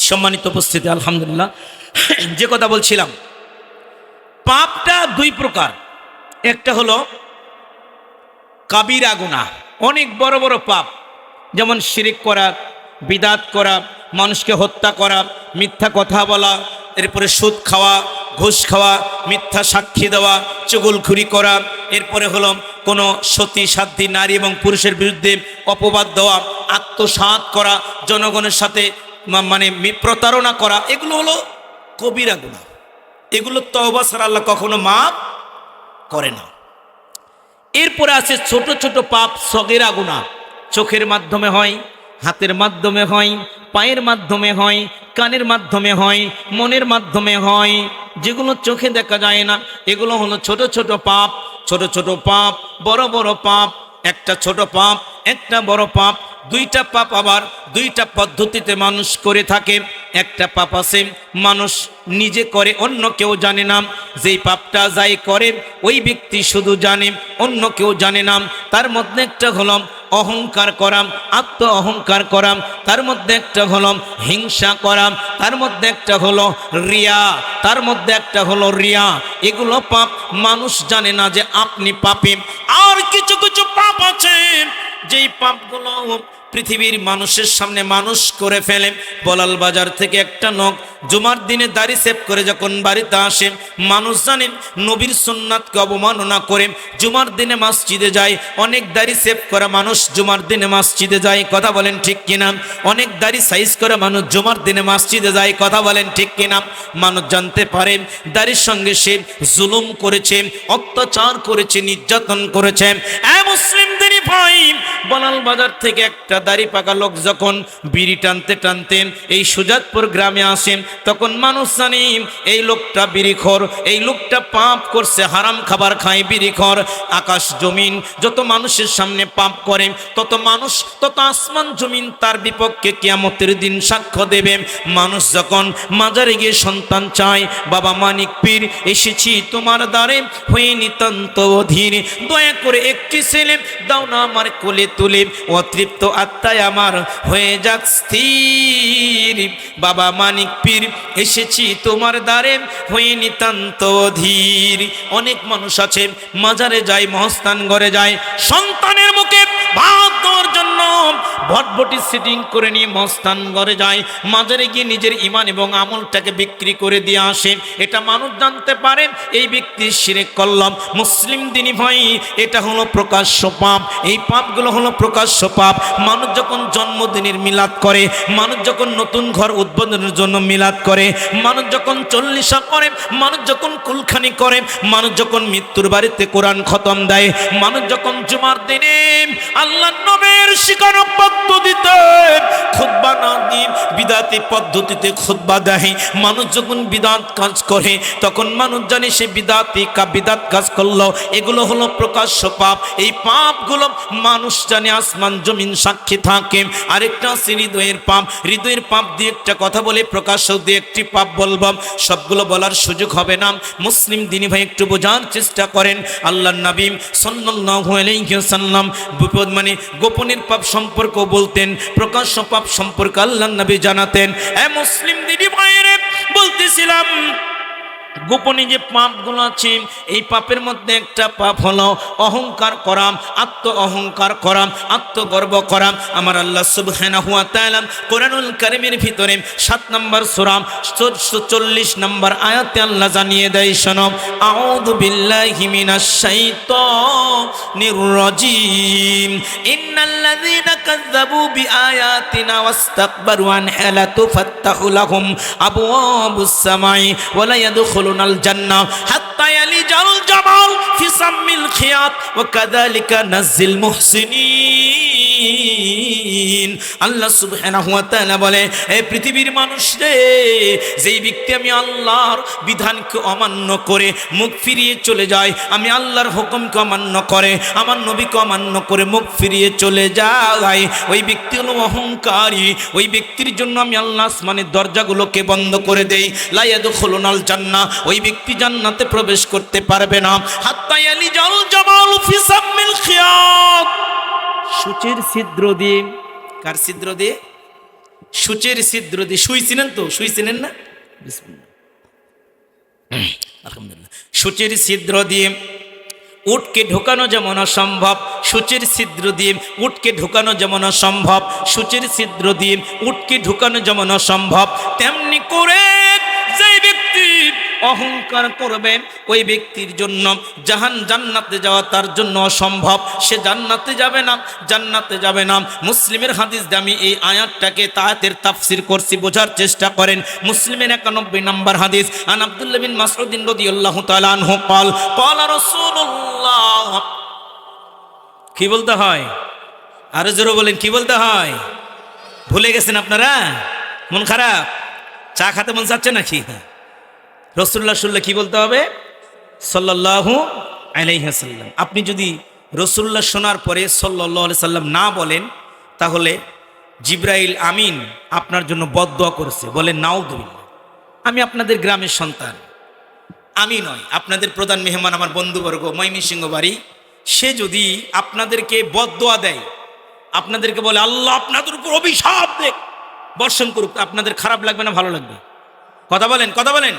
সম্মানিত উপস্থিতি, আলহামদুলিল্লাহ, যে কথা বলছিলাম, পাপটা দুই প্রকার। একটা হলো কাবিরা গুনাহ, অনেক বড় বড় পাপ, যেমন শিরিক করা, বিদাত করা, মানুষকে হত্যা করা, মিথ্যা কথা বলা, এরপরে সুদ খাওয়া, ঘুষ খাওয়া, মিথ্যা সাক্ষী দেওয়া, চুগলখুরি করা, এরপরে হলো কোনো সতী সাধ্বী নারী এবং পুরুষের বিরুদ্ধে অপবাদ দেওয়া, আত্মসাৎ করা, জনগণের সাথে মানে প্রতারণা করা, এগুলো হলো কবিরা গুনাহ। এগুলো তওবা ছাড়া আল্লাহ কখনো মাফ করে না। এরপরে আছে ছোট ছোট পাপ, সগীরা গুনাহ। চোখের মাধ্যমে হয়, হাতের মাধ্যমে হয়, পায়ের মাধ্যমে হয়, কানের মাধ্যমে হয়, মনের মাধ্যমে হয়, যেগুলো চোখে দেখা যায় না, এগুলো হলো ছোট ছোট পাপ। ছোট ছোট পাপ, বড় বড় পাপ। একটা ছোট পাপ, একটা বড় পাপ। দুইটা পাপ আবার দুইটা পদ্ধতিতে মানুষ করে থাকে। একটা পাপ আছে মানুষ নিজে করে, অন্য কেউ জানে না। যেই পাপটা যাই করে ওই ব্যক্তি শুধু জানে, অন্য কেউ জানে না। তার মধ্যে একটা হলো অহংকার করা, আত্ম অহংকার করা। তার মধ্যে একটা হলো হিংসা করা। তার মধ্যে একটা হলো রিয়া। তার মধ্যে একটা হলো রিয়া। এগুলো পাপ, মানুষ জানে না যে আপনি পাপী। আর কিছু কিছু পাপ আছে যেই পাপগুলো পৃথিবীর মানুষের সামনে মানুষ করে ফেলে। বলাল বাজার থেকে একটা লোক জুমার দিনে দাড়ি সেভ করে যখন বাড়িতে আসে, মানুষ জানেন নবীর সুন্নাতকে অবমাননা করে জুমার দিনে মসজিদে যায়। অনেক দাড়ি সেভ করা মানুষ জুমার দিনে মসজিদে যায়, কথা বলেন ঠিক কিনা? অনেক দাড়ি সাইজ করে মানুষ জুমার দিনে মসজিদে যায়, কথা বলেন ঠিক কিনা? মানুষ জানতে পারে দাড়ির সঙ্গে সে জুলুম করেছে, অত্যাচার করেছে, নির্যাতন করেছে। মুসলিমদের ভাই, বলাল বাজার থেকে একটা দাড়ি পাকা লোক যখন বিড়ি টানতে টানতে এই সুজাতপুর গ্রামে আসেন, তখন মানুষ জানি এই লোকটা বিড়িখোর, এই লোকটা পাপ করছে, হারাম খাবার খায়, বিড়িখোর। আকাশ জমিন যত মানুষের সামনে পাপ করে, তত মানুষ, তত আসমান জমিন তার বিপক্ষে কিয়ামতের দিন সাক্ষ্য দেবে। মানুষ যখন মাজারে গিয়ে সন্তান চায়, বাবা মানিক পীর এসেছি তোমার দ্বারে, হয়ে নিতান্ত অধীর, দয়া করে একটি ছেলে দাও না আমার কোলে তুলে, অতৃপ্ত আত্মায় আমার হয়ে যাক স্থির। বাবা মানিক পীর এসেছি তোমার দ্বারে, হয়ে নিতান্ত অধীর। অনেক মানুষ আছে মাজারে যায়, মহস্থান ঘরে যায়, সন্তানের মুখে ভাত দেওয়ার জন্য ভটভটি সিটিং করে নিয়ে মস্তান ঘরে যায়, মাজারে গিয়ে নিজের ঈমান এবং আমলটাকে বিক্রি করে দিয়ে আসে। এটা মানুষ জানতে পারে এই ব্যক্তি শিরক করলাম। মুসলিম দিনী ভাই, এটা হলো প্রকাশ্য পাপ। এই পাপগুলো হলো প্রকাশ্য পাপ। মানুষ যখন জন্মদিনের মিলাদ করে, মানুষ যখন নতুন ঘর উদ্বোধনের জন্য মিলাদ করে, মানুষ যখন চল্লিশা করে, মানুষ যখন কুলখানি করে, মানুষ যখন মৃত্যুর বাড়িতে কোরআন খতম দেয়, মানুষ যখন জুমার দিনে আল্লাহর নবীর শিখানো পদ্ধতিতে খুতবা না দিয়ে বিদাতি পদ্ধতিতে খুতবা দেয়, মানুষ যখন বিদাত কাজ করে, তখন মানুষ জানে সে বিদাত কাজ করলো। এগুলো হলো প্রকাশ্য পাপ। এই পাপগুলো মানুষ জানে, আসমান জমিন সাক্ষী থাকে। আরেকটা আছে হৃদয়ের পাপ। হৃদয়ের পাপ দিয়ে একটা কথা বলে, প্রকাশ্য দিয়ে একটি পাপ বলব, সবগুলো বলার সুযোগ হবে না। মুসলিম দিনী ভাই একটু বোঝার চেষ্টা করেন। আল্লাহর নবী সাল্লাল্লাহু আলাইহি ওয়াসাল্লাম মানে গোপনের পাপ সম্পর্ক বলতেন, প্রকাশ্য পাপ সম্পর্কে আল্লাহর নবী জানাতেন। মুসলিম দিনী ভাইয়েরা, বলতেছিলাম গোপনে যে পাপগুলো আছে, এই পাপের মধ্যে একটা পাপ হলো অহংকার করা, আত্ম অহংকার করা, আত্মগর্ব করা। আমার আল্লাহ সুবহানাহু ওয়া তাআলা কোরআনুল কারীমের ভিতরে 7 নম্বর সূরা 40 নম্বর আয়াতে আল্লাহ জানিয়ে দেয়, শোনো, আউযু বিল্লাহি মিনাশ শাইতানির রাজীম, ইন্নাল্লাযীনা কাযযাবু বিআয়াতিনা ওয়াস্তাকবারু আনহা লা তুফাত্তাহু লাহুম আবওয়াবুস সামাই ওয়া লা ইয়াদখুলুনাল জান্নাহ হাত্তা ইয়ালিজাল জামাল ফি সাম্মিল খিয়াত ওয়া কাযালিকা নাযজিল মুহসিনিন। আল্লাহ সুবহানাহু ওয়া তাআলা বলে, এই পৃথিবীর মানুষ রে, যেই ব্যক্তি আমি আল্লাহর বিধানকে অমান্য করে মুখ ফিরিয়ে চলে যায়, আমি আল্লাহর হুকুমকে অমান্য করে, আমার নবীকে অমান্য করে মুখ ফিরিয়ে চলে যায়, ওই ব্যক্তি হলো অহংকারী। ওই ব্যক্তির জন্য আমি আল্লাহ আসমানের দরজাগুলোকে বন্ধ করে দেই। লা ইয়াদখুলুনাল জান্নাহ, ওই ব্যক্তি জান্নাতে প্রবেশ করতে পারবে না। হাত্তা ইয়ালিজাল জামালু ফি সাম্মিল খিয়াত, সূচের ছিদ্র দিয়ে। কার ছিদ্র দিয়ে? সূচের ছিদ্র দিয়ে। সুই চিনেন তো? সুই চিনেন না? বিসমিল্লাহ, আলহামদুলিল্লাহ। সূচের ছিদ্র দিয়ে উটকে ঢোকানো যেমন অসম্ভব, সূচের ছিদ্র দিয়ে উটকে ঢোকানো যেমন অসম্ভব, সূচের ছিদ্র দিয়ে উটকে ঢোকানো যেমন অসম্ভব, তেমনি করে যেই ব্যক্তি অহংকার করবে, ওই ব্যক্তির জন্য জান্নাতে যাওয়া তার জন্য অসম্ভব। সে জান্নাতে যাবে না, জান্নাতে যাবে না। মুসলিমের হাদিস দিয়ে আমি এই আয়াতটাকে তায়াতের তাফসির করছি, বোঝার চেষ্টা করেন। মুসলিমের 91 নম্বর হাদিস, আন আব্দুল্লাহ বিন মাসউদ রাদিয়াল্লাহু তাআলা আনহু قال قال রাসূলুল্লাহ। কি বলতে হয়? আরো জোরে বলেন, কি বলতে হয়? ভুলে গেছেন আপনারা? মন খারাপ? চা খেতে মন চাচ্ছে নাকি? রাসূলুল্লাহ শুনলে কি বলতে হবে? সাল্লাল্লাহু আলাইহি ওয়াসাল্লাম। আপনি যদি রাসূলুল্লাহ শোনার পরে সাল্লাল্লাহু আলাইহি সাল্লাম না বলেন, তাহলে জিবরাইল আমিন আপনার জন্য বদদোয়া করেছে। বলেন নাউযুবিল্লাহ। আমি আপনাদের গ্রামের সন্তান, আমি নয়, আপনাদের প্রধান মেহমান আমার বন্ধুবর্গ ময়মনসিংহ বাড়ি, সে যদি আপনাদেরকে বদদোয়া দেয়, আপনাদেরকে বলে আল্লাহ আপনাদের উপর অভিশাপ দেখ, বর্ষণ করুক, আপনাদের খারাপ লাগবে না ভালো লাগবে? কথা বলেন, কথা বলেন।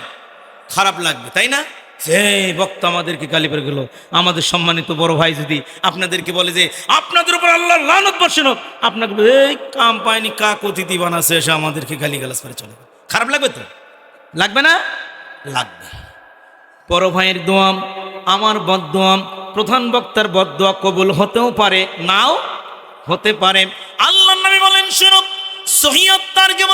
খারাপ লাগবে, তাই না? যে বক্তা আমাদেরকে গালি করে গেল, আমাদের সম্মানিত বড় ভাই যদি আপনাদেরকে বলে যে আপনাদের উপর আল্লাহ লানত বর্ষণ হোক, আপনাকে এই কাম পায়নি কাক অতিথি বানাচ্ছে, এসে আমাদেরকে গালি গালাজ করে চলে, খারাপ লাগবে তো? লাগবে না? লাগবে। বড় ভাইয়ের দোয়া, আমার বদদোয়া, প্রধান বক্তার বদদোয়া কবুল হতেও পারে, নাও হতে পারে। আল্লাহর নবী বলেন, শুনো, সহিহ তারগিব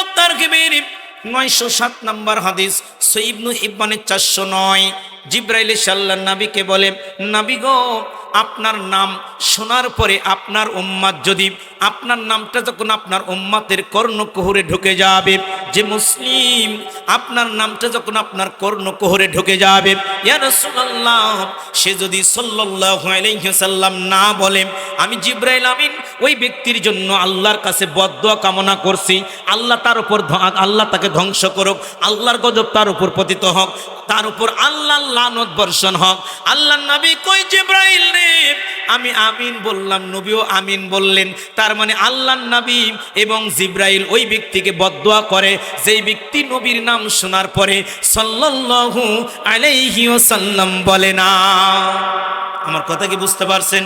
907 নম্বর হাদিস, সহিহ ইবনে হিব্বানের 409। জিবরাইল এসে আল্লাহর নবীকে বলে, নবী গো, আপনার নাম শোনার পরে আপনার উম্মত যদি, আপনার নামটা যখন আপনার উম্মতের কর্ণকুহরে ঢুকে যাবে, যে মুসলিম, আপনার নামটা যখন আপনার কর্ণকুহরে ঢুকে যাবে, ইয়া রাসূলুল্লাহ, সে যদি সাল্লাল্লাহু আলাইহি ওয়াসাল্লাম না বলে, আমি জিবরাইল আমিন ওই ব্যক্তির জন্য আল্লাহর কাছে বদদোয়া কামনা করছি, আল্লাহ তার উপর, আল্লাহ তাকে ধ্বংস করুক, আল্লাহর গজব তার উপর পতিত হোক, তার উপর আল্লাহর লানত বর্ষণ হোক। আল্লাহর নবী কই, জিবরাইল রে, আমি আমিন বললাম, নবীও আমিন বললেন। তার মানে আল্লাহর নবী এবং জিবরাইল ওই ব্যক্তিকে বদদোয়া করে, যেই ব্যক্তি নবীর নাম শোনার পরে সাল্লাল্লাহু আলাইহি ওয়াসাল্লাম বলে না। আমার কথা কি বুঝতে পারছেন?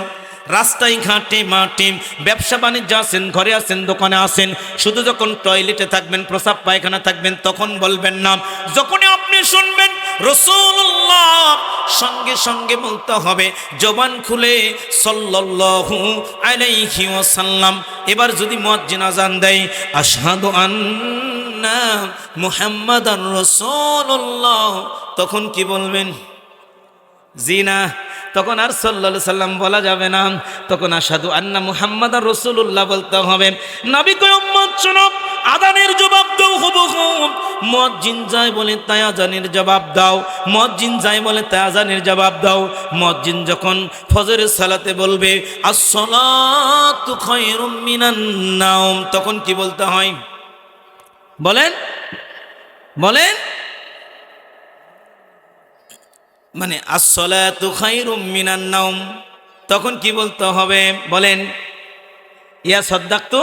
রাস্তায় ঘাটে মাঠে, ব্যবসা বাণিজ্য আছেন, ঘরে আছেন, দোকানে আছেন, শুধু যখন টয়লেটে থাকবেন, প্রস্রাব পায়খানা থাকবেন, তখন বলবেন না। যখনই আপনি শুনবেন রাসূলুল্লাহ, সঙ্গে সঙ্গে বলতে হবে জবান খুলে সাল্লাল্লাহু আলাইহি ওয়াসাল্লাম। এবার যদি মুয়াজ্জিন আযান দেয় আশহাদু আন্না মুহাম্মাদার রাসূলুল্লাহ, তখন কি বলবেন? জি না, তখন আর সাল্লাল্লাহু আলাইহি সাল্লাম বলা যাবে না, তখন আশহাদু আন্না মুহাম্মাদার রাসূলুল্লাহ বলতে হবে। নবী কয় উম্মত শোনো, আযানের জবাব দাও হুবহু। মুয়াজ্জিন যাই বলে তাই আযানের জবাব দাও, মুয়াজ্জিন যাই বলে তাই আযানের জবাব দাও। মুয়াজ্জিন যখন ফজরের সালাতে বলবে আসসালাতু খায়রুম মিনান নাওম, তখন কি বলতে হয়? বলেন বলেন, মানে আসসালাতু খায়রুম মিনান নাওম, তখন কি বলতে হবে? বলেন। ইয়া সাদ্দাকতু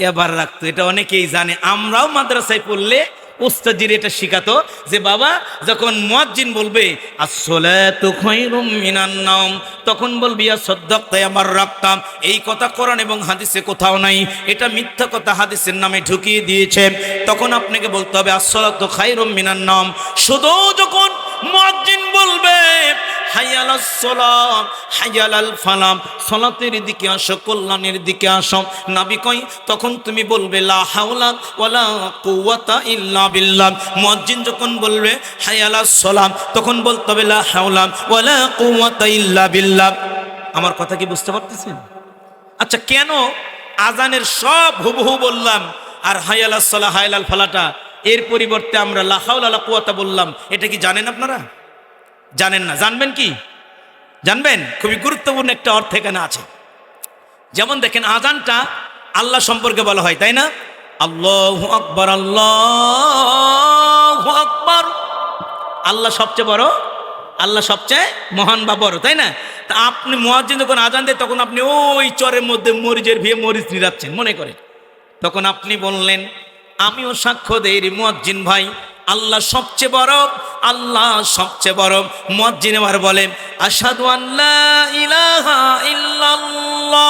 ইয়া বাররাকতু, এটা অনেকেই জানে। আমরাও মাদ্রাসায় পড়লে উস্তাদজির এটা শিখাতো যে বাবা যখন মুয়াজ্জিন বলবে আসসালাতু খায়রুম মিনান নাওম, তখন বলবি ইয়া সাদ্দাকতা ইয়া বাররাকতা। এই কথা কোরআন এবং হাদিসে কোথাও নাই, এটা মিথ্যা কথা হাদিসের নামে ঢুকিয়ে দিয়েছে। তখন আপনাকে বলতে হবে আসসালাতু খায়রুম মিনান নাওম। শুধু যখন মুয়াজ্জিন বলবে হাইয়ালাস সালাত হাইয়ালাল ফালাহ, সালাতের দিকে আসো, কল্যাণের দিকে আসো, নবী কই তখন তুমি বলবে লা হাওলা ওয়ালা কুওয়াতা ইল্লা বিল্লাহ। মুয়াজ্জিন যখন বলবে হাইয়ালাস সালাত, তখন বলতে হবে লা হাওলা ওয়ালা কুওয়াতা ইল্লা বিল্লাহ। আমার কথা কি বুঝতে পারতেছেন? আচ্ছা, কেন আজানের সব হুবহু বললাম আর হাইয়ালাস সালাহ হাইয়ালাল ফালাহটা এর পরিবর্তে আমরা লা হাওলা ওয়ালা কুওয়াতা বললাম? এটা কি জানেন আপনারা? জানেন না? জানবেন কি? জানবেন? খুবই গুরুত্বপূর্ণ একটা অর্থ এখানে আছে। যেমন দেখেন, আজানটা আল্লাহ সম্পর্কে বলা হয়, তাই না? আল্লাহু আকবার, আল্লাহু আকবার। আল্লাহ সবচেয়ে বড়, আল্লাহ সবচেয়ে মহান বা বড়, তাই না? তা আপনি মুয়াজ্জিন যখন আজান দেয় তখন আপনি ওই চরের মধ্যে মরিচের ভিয়ে মরিচ নিরাচ্ছেন মনে করেন, তখন আপনি বললেন আমিও সাক্ষ্য দেই রে মুয়াজ্জিন ভাই, আল্লাহ সবচেয়ে বড়, আল্লাহ সবচেয়ে বড়। মুয়াজ্জিন এবার বলেন আশহাদু আল্লা ইলাহা ইল্লাল্লাহ,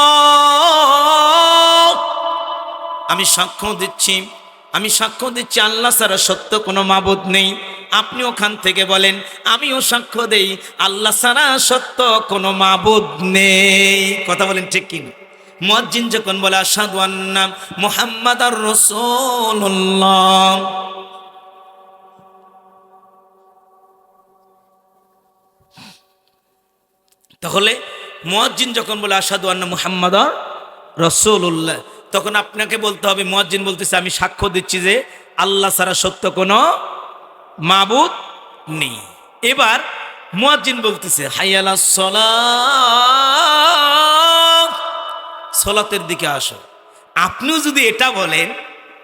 আমি সাক্ষ্য দিচ্ছি, আমি সাক্ষ্য দিচ্ছি আল্লাহ ছাড়া সত্য কোনো মাবুদ নেই। আপনি ওখান থেকে বলেন আমিও সাক্ষ্য দেই আল্লাহ ছাড়া সত্য কোনো মাবুদ নেই। কথা বলেন ঠিক কি না? মুয়াজ্জিন যখন বলে আশহাদু আন্না মুহাম্মাদার রাসূলুল্লাহ, তাহলে মুয়াজ্জিন যখন বলে আশহাদু আন্না মুহাম্মাদার রাসূলুল্লাহ, তখন আপনাকে বলতে হবে মুয়াজ্জিন বলতেছে আমি সাক্ষ্য দিচ্ছি যে আল্লাহ ছাড়া সত্য কোনো মাবুদ নেই। এবার মুয়াজ্জিন বলতেছে হাইয়ালাস সালাহ, সালাতের দিকে আসো। আপনিও যদি এটা বলেন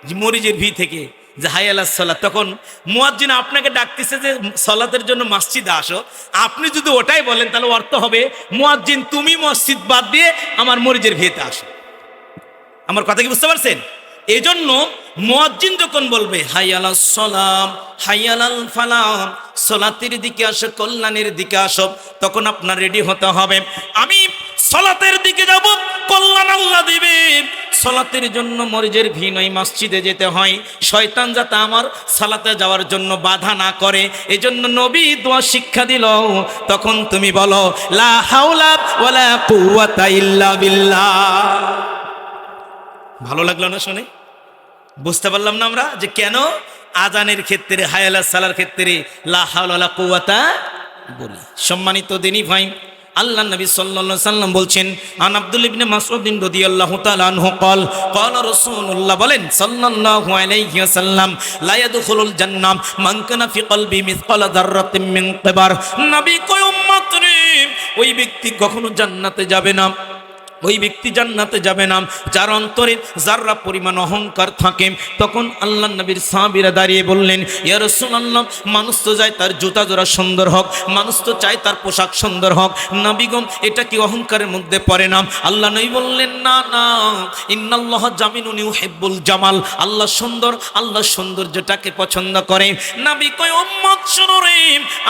যে মরিচের ভি থেকে যে হাইয়ালাস সালাত, তখন মুয়াজ্জিন আপনাকে ডাকতেছে যে সালাতের জন্য মসজিদে আসো। আপনি যদি ওটাই বলেন তাহলে অর্থ হবে মুয়াজ্জিন তুমি মসজিদ বাদ দিয়ে আমার মরিচের ভিতে আসো। আমার কথা কি বুঝতে পারছেন? এই জন্য মুয়াজ্জিন যখন বলবে হাইয়ালাস সালাম হাইয়ালাল ফালাহ, সালাতের দিকে আসো, কল্যাণের দিকে আসো, তখন আপনার রেডি হতে হবে আমি সালাতের দিকে যাব, কল্যাণ আল্লাহ দিবে। সালাতের জন্য মরিচের ভি নয়, মসজিদে যেতে হয়, শয়তান যাতে আমার সালাতে যাওয়ার জন্য বাধা না করে, এজন্য নবী দোয়া শিক্ষা দিল। তখন তুমি বলো লা হাওলা ওয়ালা কুওয়াতা ইল্লা বিল্লাহ। ভালো লাগলো না শুনে? বুঝতে পারলাম না আমরা যে কেন আজানের ক্ষেত্রে হায়ালাস সালার ক্ষেত্রে লা হাওলা ওয়ালা কুওয়াতা বলি। সম্মানিত দিনী ভাই, আল্লাহ নবী সাল্লাল্লাহু আলাইহি সাল্লাম বলছেন আন আব্দুল্লাহ ইবনে মাসউদ রাদিয়াল্লাহু তাআলা আনহু قال قال রাসূলুল্লাহ বলেন সাল্লাল্লাহু আলাইহি ওয়াসাল্লাম লা ইয়াদখুলুল জান্নাহ মান কানা ফি কলবি মিসকালা যাররাতিন মিন কিবার। নবী কয় উম্মত রে, ওই ব্যক্তি কখনো জান্নাতে যাবে না ওই ব্যক্তি জান্নাতে যাবে না যার অন্তরে যাররা পরিমাণ অহংকার থাকে। তখন আল্লাহ নবীর সাহাবীরা দাঁড়িয়ে বললেন, ইয়া রাসূলুল্লাহ, মানুষ তো চায় তার জুতা জোড়া সুন্দর হোক, মানুষ তো চায় তার পোশাক সুন্দর হোক, নবী গো এটা কি অহংকারের মধ্যে পড়ে না? আল্লাহ নবী বললেন, না না, ইন্নাল্লাহ জামিলুন ইউহিব্বুল জামাল, আল্লাহ সুন্দর, আল্লাহ সৌন্দর্যটাকে পছন্দ করে। নবী কয়, উম্মত শুনো রে,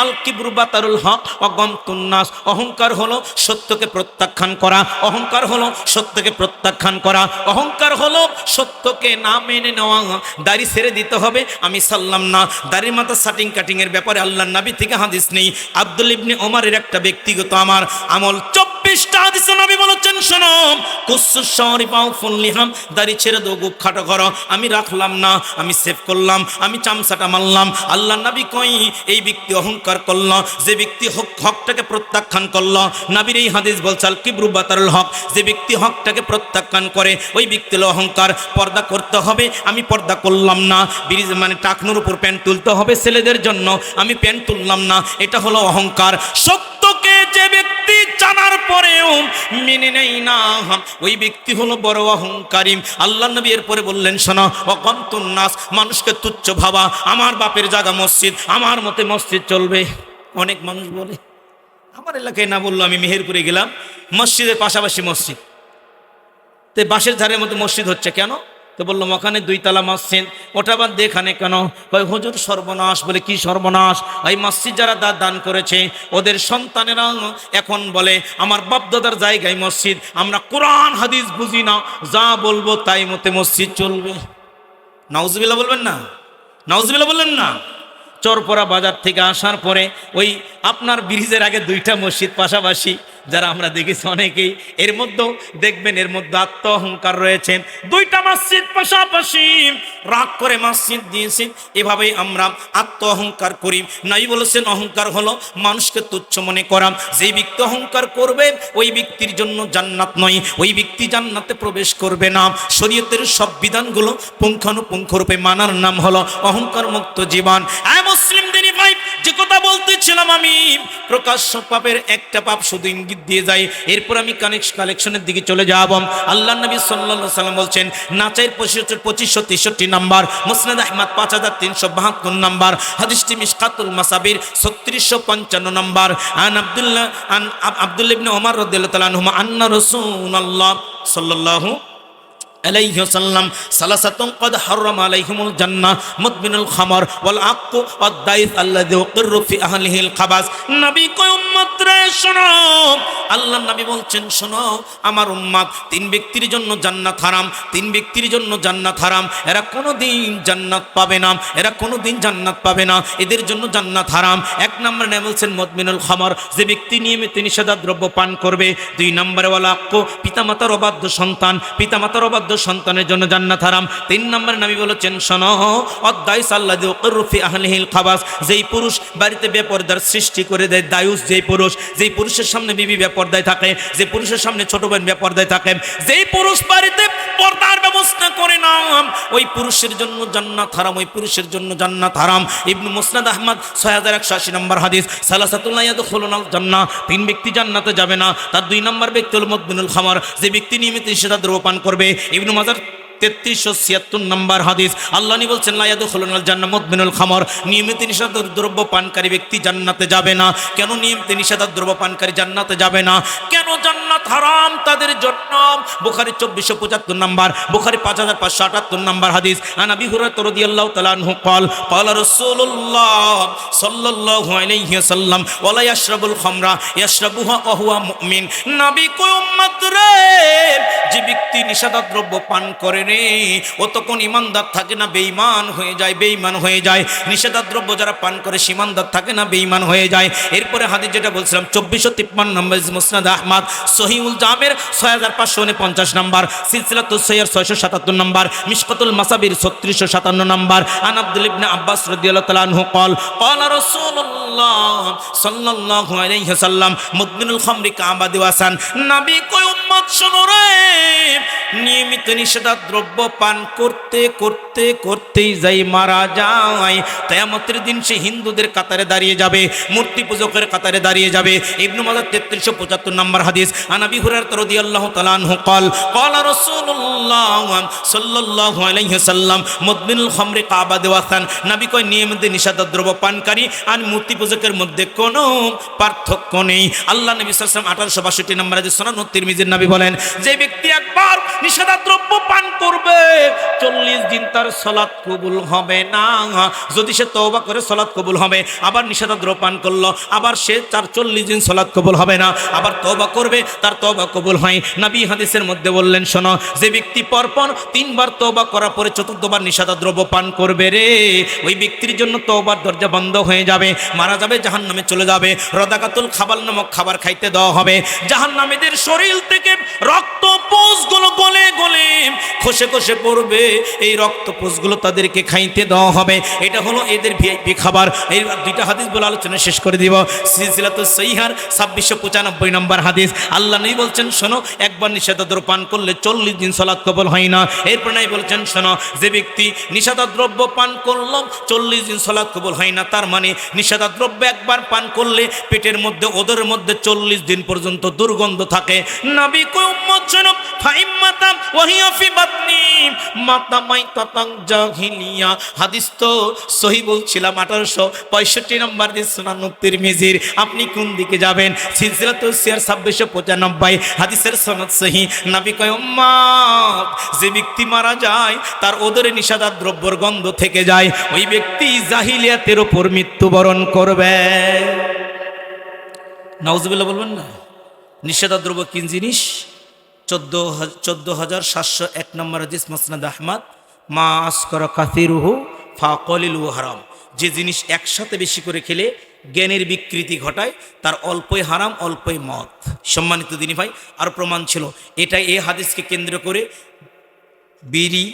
আল কিবরু বাতারুল হক ওয়া গামতুন নাস, অহংকার হলো সত্যকে প্রত্যাখ্যান করা, অহংকার হলো সত্যকে প্রত্যাখ্যান করা, অহংকার হলো সত্যকে না মেনে নেওয়া। দাড়ি ছেড়ে দিতে হবে, আমি সাল্লাম না। দাড়ির মাথা সাটিং কাটিং এর ব্যাপারে আল্লাহর নবী থেকে হাদিস নেই। আব্দুল ইবনে ওমরের একটা ব্যক্তিগত আমার আমল, 24টা হাদিসে নবী বলেছেন, শোনো, কুসুস শরীফ আও ফুল্লিহাম, দাড়ি ছেড়ে দাও, গুখ খাটো করো। আমি রাখলাম না, আমি সেভ করলাম, আমি চামচাটা মারলাম। আল্লাহর নবী কই, এই ব্যক্তি অহংকার করল, যে ব্যক্তি হকটাকে প্রত্যাখ্যান করল। নবীর এই হাদিস বলছে আল কিবরু বাতারুল হক, যে ব্যক্তি হকটাকে প্রত্যাখ্যান করে ওই ব্যক্তি হলো অহংকার। পর্দা করতে হবে, আমি পর্দা করলাম না। ব্রিজ মানে টাকনুর উপর প্যান্ট তুলতে হবে ছেলেদের জন্য, আমি প্যান্ট তুললাম না, এটা হলো অহংকার। সত্যকে যে ব্যক্তি জানার পরেও মেনে নেই না, ওই ব্যক্তি হলো বড় অহংকারী। আল্লাহ নবী এরপরে বললেন, শোনো, অকমতুন নাস, মানুষকে তুচ্ছ ভাবা। আমার বাপের জায়গা মসজিদ, আমার মতে মসজিদ চলবে। অনেক মানুষ বলে, আমার এলাকায় না বললো, আমি মেহেরপুরে গেলাম, মসজিদের পাশাপাশি মসজিদ, তো বাঁশের ধারের মতো মসজিদ হচ্ছে কেন? তো বললাম ওখানে 2 তলা মসজিদ, ওটা বাদ দিয়ে এখানে কেন? ভাই হুজুর সর্বনাশ। বলে কি সর্বনাশ? এই মসজিদ যারা দান করেছে ওদের সন্তানেরা এখন বলে আমার বাপ দাদার জায়গায় মসজিদ, আমরা কোরআন হাদিস বুঝি না, যা বলবো তাই মতে মসজিদ চলবে। নাউজুবিল্লাহ বলবেন না? নাউজুবিল্লাহ বললেন না? চরপরা বাজার থেকে আসার পরে ওই আপনার ব্রিজের আগে 2টা মসজিদ পাশাপাশি, যারা আমরা দেখেছি অনেকেই, এর মধ্যেও দেখবেন এর মধ্যে আত্ম অহংকার রয়েছে। 2টা মসজিদ পাশাপাশি রাগ করে মসজিদ দিয়েছি, এভাবেই আমরা আত্ম অহংকার করি। নাই বলেছেন অহংকার হলো মানুষকে তুচ্ছ মনে করা। যেই ব্যক্তি অহংকার করবে ওই ব্যক্তির জন্য জান্নাত নয়, ওই ব্যক্তি জান্নাতে প্রবেশ করবে না। শরীয়তের সব বিধানগুলো পুঙ্খানুপুঙ্খরূপে মানার নাম হলো অহংকার মুক্ত জীবন। মুসলিমদেরই ভাই, যে কথা বলতেছিলাম আমি, প্রকাশ্য পাপের একটা পাপ শুধু ইঙ্গিত দিয়ে যায়, এরপর আমি কালেকশনের দিকে চলে যাব। আল্লাহ নবী সাল্লাল্লাহু আলাইহি সাল্লাম বলছেন, নাচাইর 2563 নাম্বার, মুসনাদ আহমদ 5372 নাম্বার, হাদিসটি মিশকাতুল মাসাবির 3655 নাম্বার। আব্দুল্লাহ ইবনে ওমর রাদিয়াল্লাহু তাআলা আনহুমা আন্না রাসূলুল্লাহ সাল্লাল্লাহু আলাইহি ওয়াসাল্লাম সালাসাতুন ক্বাদ হারাম আলাইহিমুল জান্নাহ মুদমিনুল খামর ওয়াল আক্কু ওয়াদ দাইস আল্লাযী ইউকিররু ফি আহলিহিল খাবাস। নবী কয়, উম্মত রে শোনো, আল্লাহর নবী বলছেন, শোনো আমার উম্মত, 3 ব্যক্তির জন্য জান্নাত হারাম, 3 ব্যক্তির জন্য জান্নাত হারাম। এরা কোনোদিন জান্নাত পাবে না, এরা কোনোদিন জান্নাত পাবে না, এদের জন্য জান্নাত হারাম। 1 নম্বরে নবী বলছেন মুদমিনুল খামর, যে ব্যক্তি নিয়মিত নিষেধাজ্ঞ দ্রব্য পান করবে। 2 নম্বরে ওয়াল আক্কু, পিতামাতার অবাধ্য সন্তান, পিতামাতার অবাধ্য সন্তানের জন্য জান্নাত হারাম। 3 নম্বরে নবী বলেছেন, শোনো, অদ্দাইস আল্লাযী ইউকিররু ফি আহলিহিল খাবাস, যেই পুরুষ বাড়িতে বেপরদার সৃষ্টি করে দেয়। দায়ুস, যেই পুরুষের সামনে বিবি বেপরদায় থাকে, যে পুরুষের সামনে ছোট বোন বেপরদায় থাকে, যেই পুরুষ বাড়িতে পর্দার ব্যবস্থা করে না, ওই পুরুষের জন্য জান্নাত হারাম, ওই পুরুষের জন্য জান্নাত হারাম। ইবনে মুসনাদ আহমদ 6180 নম্বর হাদিস, সালাসাতুন লা ইয়াদখুলুনাল জান্নাহ, 3 ব্যক্তি জান্নাতে যাবে না। তার 2 নম্বর ব্যক্তি হল মুদমিনুল খামর, যে ব্যক্তি নিয়মিত নিষেধাজ্ঞ দ্রব্য পান করবে। ইবনে মাজাহ 3376 নম্বর হাদিস, আল্লাহ নবী বলছেন, লা ইয়াদখুলুনাল জান্নাহ মুদমিনুল খামর, নিয়মিত নিষেধাজ্ঞ দ্রব্য পানকারী ব্যক্তি জান্নাতে যাবে না। কেন নিয়মিত নিষেধাজ্ঞ দ্রব্য পানকারী জান্নাতে যাবে না? কেন জান্নাত হারাম তাদের জন্য? বুখারী 2475 নম্বর, বুখারী 5578 নম্বর হাদিস। আন আবি হুরায়রা রাদিয়াল্লাহু তাআলা আনহু قال قال রাসূলুল্লাহ সাল্লাল্লাহু আলাইহি ওয়াসাল্লাম ওয়ালা ইয়াশরাবুল খামরা ইয়াশরাবুহা ওয়া হুয়া মুমিন। নবী কয়, উম্মত রে, যে ব্যক্তি নিষেধাজ্ঞ দ্রব্য পান করে রে, ও তখন ইমানদার থাকে না, বেঈমান হয়ে যায়, বেঈমান হয়ে যায়। নিষেধাজ্ঞ দ্রব্য যারা পান করে সীমানদার থাকে না, বেঈমান হয়ে যায়। এরপরে হাদিস যেটা বলছিলাম 2453 নম্বর, মুসনাদ আহমদ সহিহুল জামের 6549 নম্বর, সিলসিলাতুস সহিহ 677 নম্বর, মিশকাতুল মাসাবির 3657 নম্বর। আন আব্দুল্লাহ ইবনে আব্বাস রাদিয়াল্লাহু তাআলা আনহু قال قال রাসূলুল্লাহ সাল্লাল্লাহু আলাইহি ওয়াসাল্লাম মুদমিনুল খামরি কাবাদি ওয়াসান। নবী কয়, উম্মত শোনো রে, নিয়মিত নিষেধাজ্ঞ দ্রব্য পান করতে করতে করতেই যাই মারা যায়, কিয়ামতের দিন সে হিন্দুদের কাতারে দাঁড়িয়ে যাবে, মূর্তি পূজকের কাতারে দাঁড়িয়ে যাবে। ইবনে মাজাহ 3375 নম্বর হাদিস। আন আবি হুরায়রা রাদিয়াল্লাহু তাআলা আনহু قال قال رسول الله صلى الله عليه وسلم মুদমিনুল খামরি কাবাদ ওয়াসান, নবী কয় নিয়মিত নিষিদ্ধ দ্রব্য পানকারী আর মূর্তি পূজকের মধ্যে কোনো পার্থক্য নেই। আল্লাহ নবী সাল্লাল্লাহু আলাইহি ওয়াসাল্লাম 1862 নম্বর হাদিস সুনান তিরমিজির নবী বলেন, যে ব্যক্তি একবার নিষিদ্ধ দ্রব্য পান করবে 40 দিন তার সালাত কবুল হবে না। যদি সে তওবা করে সালাত কবুল হবে, আবার নিষিদ্ধ দ্রব্য পান করলো, আবার সে তার 40 দিন সালাত কবুল হবে না, আবার তওবা করবে, তার তওবা কবুল হয়। নবী হাদিসের মধ্যে বললেন, শোনো, যে ব্যক্তি পরপর 3 বার তওবা করার পরে 4বার নিষিদ্ধ দ্রব্য পান করবে রে, ওই ব্যক্তির জন্য তওবার দরজা বন্ধ হয়ে যাবে, মারা যাবে, জাহান্নামে চলে যাবে। রদাকাতুল খাবাল নামক খাবার খাইতে দেওয়া হবে। জাহান্নামীদের শরীর থেকে রক্ত পুঁজগুলো গলে গলে খসে খসে পড়বে, এই রক্ত পুঁজগুলো তাদেরকে খাইতে দেওয়া হবে। এটা হলো এদের ভিআইপি খাবার। এই 2টা হাদিস বলে আলোচনা শেষ করে দিব। সিলসিলাতুস সহিহার 2695 নম্বর হাদিস। আল্লাহ নবী বলছেন, শোনো, একবার নিষিদ্ধ দ্রব্য পান করলে 40 দিন সালাত কবুল হয় না। এরপর নবী বলছেন, শোনো, যে ব্যক্তি নিষিদ্ধ দ্রব্য পান করলো 40 দিন সালাত কবুল হয় না, তার মানে নিষিদ্ধ দ্রব্য একবার পান করলে পেটের মধ্যে, ওদের মধ্যে 40 দিন পর্যন্ত দুর্গন্ধ থাকে। নবী কয়, উম্মত শোনো, ফাইম্মাতা ওয়াহিয়া ফি বাতনি মাতা মাইতাতাং জাহিলিয়া। হাদিস তো সহিহ বলছিলাম, 1865 নম্বর হাদিস সুনান তিরমিজির। আপনি কোন দিকে যাবেন? সিলসিলাতুস সিয়ার 2695 হাদিসের সনদ সহিহ। নবী কয়, উম্মত, যে ব্যক্তি মারা যায় তার ওদরে নিষিদ্ধ দ্রব্যের গন্ধ থেকে যায়, ওই ব্যক্তি জাহিলিয়াতের উপর মৃত্যুবরণ করবে। নাউজুবিল্লাহ বলবেন না? নিষিদ্ধ দ্রব্য কি জিনিস? 14,701 নম্বর হাদিস মুসনাদ আহমদ, মা আসকার কাসিরুহু ফাকলিলু হারাম। যে জিনিস একসাথে বেশি করে খেলে জ্ঞানের বিকৃতি ঘটায়, তার অল্পই হারাম, অল্পই মদ। সম্মানিত দিনী ভাই, আর প্রমাণ ছিল এটা। এই হাদিসকে কেন্দ্র করে বিড়ি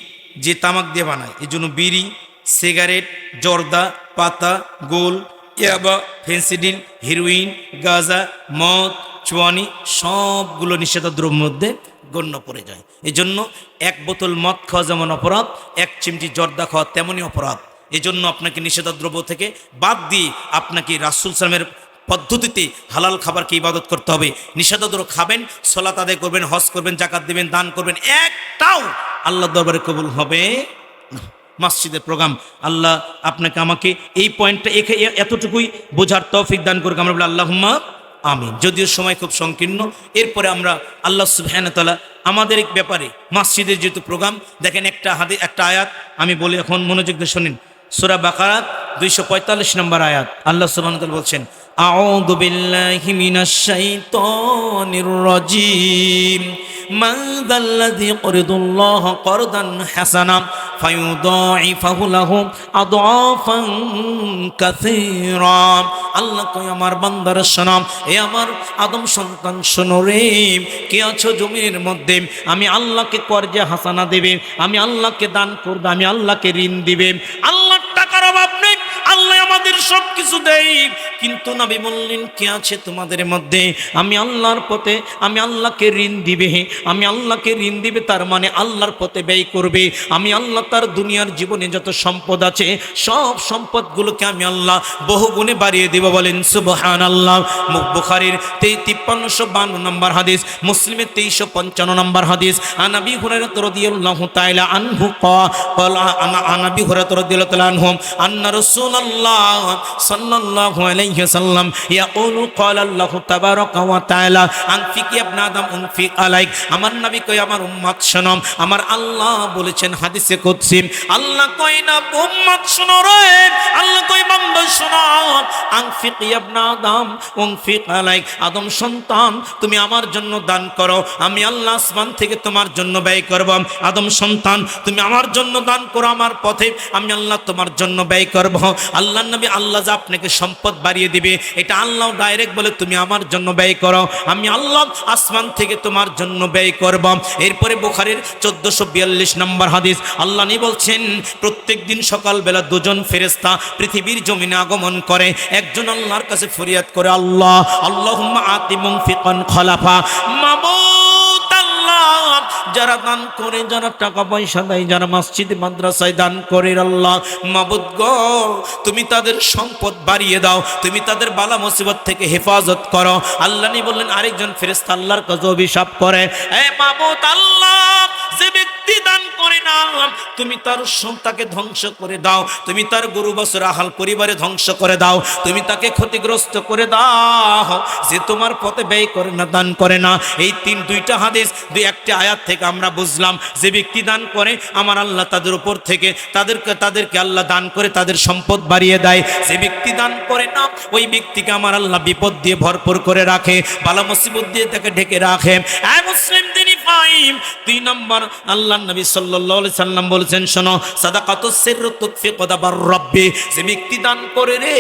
যে তামাক দিয়ে বানায়, এই জন্য বিড়ি, সিগারেট, জর্দা, পাতা, গোল, ইয়াবা, ফেন্সিডিল, হিরোইন, গাঁজা, মদ, চুয়ানি সবগুলো নিষিদ্ধ দ্রব্যের মধ্যে গণ্য পড়ে যায়। এই জন্য 1 বোতল মদ খাওয়া যেমন অপরাধ, 1 চিমটি জর্দা খাওয়া তেমনই অপরাধ। এই জন্য আপনাকে নিষিদ্ধ দ্রব্য থেকে বাদ দিয়ে আপনাকে রাসূল সাল্লাল্লাহু আলাইহি ওয়াসাল্লামের পদ্ধতিতে হালাল খাবারকে ইবাদত করতে হবে। নিষিদ্ধ দ্রব্য খাবেন, সালাত আদায় করবেন, হজ করবেন, যাকাত দিবেন, দান করবেন, একটাও আল্লাহর দরবারে কবুল হবে না। মসজিদের প্রোগ্রাম, আল্লাহ আপনাকে আমাকে এই পয়েন্টটা এতটুকুই বোঝার তৌফিক দান করুক। আমরা বলি আল্লাহুম্মা আমিন। যদিও সময় খুব সংকীর্ণ, এরপরে আমরা আল্লাহ সুবহানাহু ওয়া তাআলা আমাদের এক ব্যাপারে মসজিদের যেহেতু প্রোগ্রাম, দেখেন একটা আয়াত আমি বলি, এখন মনোযোগ দিয়ে শুনেন। সূরা বাকারা 245 নম্বর আয়াত। আল্লাহ সুবহানাহু ওয়া তাআলা বলছেন, আউযু বিল্লাহি মিনাশ শাইতানির রাজীম, মান যাল্লাযী ইয়াকরিদুল্লাহা করদান হাসানা ফায়ুদাইফাহু লাহু আদআফান কাসীরা। আল্লাহ কয়, আমার বান্দার শোনো, এ আমার আদম সন্তান শোনো রে, কে আছো জমির মধ্যে, আমি আল্লাহকে কর্জে হাসানা দেবে, আমি আল্লাহকে দান করবে, আমি আল্লাহকে ঋণ দিবে। আল্লাহর টাকার অভাব নেই, আল্লাহ আমাদের সব কিছু দেয়, কিন্তু নবী বললেন, কে আছে তোমাদের মধ্যে আমি আল্লাহর পথে, আমি আল্লাহকে ঋণ দিবে, আমি আল্লাহকে ঋণ দিবে, তার মানে আল্লাহর পথে ব্যয় করবে। আমি আল্লাহ তার দুনিয়ার জীবনে যত সম্পদ আছে সব সম্পদগুলোকে আমি আল্লাহ বহু গুণে বাড়িয়ে দেব। বলেন সুবহানাল্লাহ। বুখারীর 5352 নম্বর হাদিস, মুসলিমের 2355 নম্বর হাদিস। আন আবি হুরায়রা রাদিয়াল্লাহু তাআলা আনহু ক্বালা, আন আবি হুরায়রা রাদিয়াল্লাহু তাআলা আনহু আন্না রাসূলুল্লাহ সাল্লাল্লাহু আলাইহি ওয়াসাল্লাম ইয়াকুলু ক্বালা আল্লাহু তাবারাকা ওয়া তাআলা আনফিক ইয়া ইবনে আদম উনফিক আলাইক। আমার নবী কয়, আমার উম্মত শোনো, আমার আল্লাহ বলেছেন হাদিসে কুদসি, আল্লাহ কয় না উম্মত শোনো রে, আল্লাহ কয় বান্দা শোনো, আনফিক ইয়া ইবনে আদম উনফিক আলাইক, আদম সন্তান তুমি আমার জন্য দান করো, আমি আল্লাহ আসমান থেকে তোমার জন্য ব্যয় করব। আদম সন্তান তুমি আমার জন্য দান করো, আমার পথে আমি আল্লাহ তোমার জন্য ব্যয় করব। আল্লাহ নবী, আল্লাহ যা আপনাকে সম্পদ বাড়িয়ে দিবে, এটা আল্লাহ ডাইরেক্ট বলে তুমি আমার জন্য ব্যয় করো, আমি আল্লাহ আসমান থেকে তোমার জন্য ব্যয় করব। এরপরে বুখারীর 1442 নম্বর হাদিস, আল্লাহ নবী বলছেন, প্রত্যেক দিন সকালবেলা 2 জন ফেরেশতা পৃথিবীর জমিনে আগমন করে, একজন আল্লাহর কাছে ফরিয়াদ করে, আল্লাহ আল্লাহুম্মা আতি মুনফিকান খলাফা, মাবুদ আল্লাহ যারা দান করে, যারা টাকা পয়সা দেয়, যারা মসজিদ মাদ্রাসায় দান করে, আল্লাহ মাবুদ গো তুমি তাদের সম্পদ বাড়িয়ে দাও, তুমি তাদের বালা মুসিবত থেকে হেফাজত করো। আল্লাহ নি বললেন আরেকজন ফেরেশতা আল্লাহর কাছে অভিশাপ করে, এ মাবুদ আল্লাহ, যে ব্যক্তি দান করে না তুমি তার সন্তানকে ধ্বংস করে দাও, তুমি তার গরু বছর আহাল পরিবারে ধ্বংস করে দাও, তুমি তাকে ক্ষতিগ্রস্ত করে দাও। যে তোমার পথে ব্যয় করে না, দান করে না। এই দুইটা হাদিস, একটা আয়াত থেকে আমরা বুঝলাম যে ব্যক্তি দান করে আমার আল্লাহ তাদের উপর থেকে তাদেরকে আল্লাহ দান করে তাদের সম্পদ বাড়িয়ে দেয়। যে ব্যক্তি দান করে না ওই ব্যক্তিকে আমার আল্লাহ বিপদ দিয়ে ভরপুর করে রাখে, বালা মুসিবত দিয়ে তাকে ঢেকে রাখে। মুসলিম দিনই ফাইম 3 নম্বর আল্লাহ নবী সাল্লাল্লাহু আলাইহি সাল্লাম বলেছেন, শোনো, সাদাকাতুস সিররু তুতফি কদাবার রব্বি। যে ব্যক্তি দান করে রে,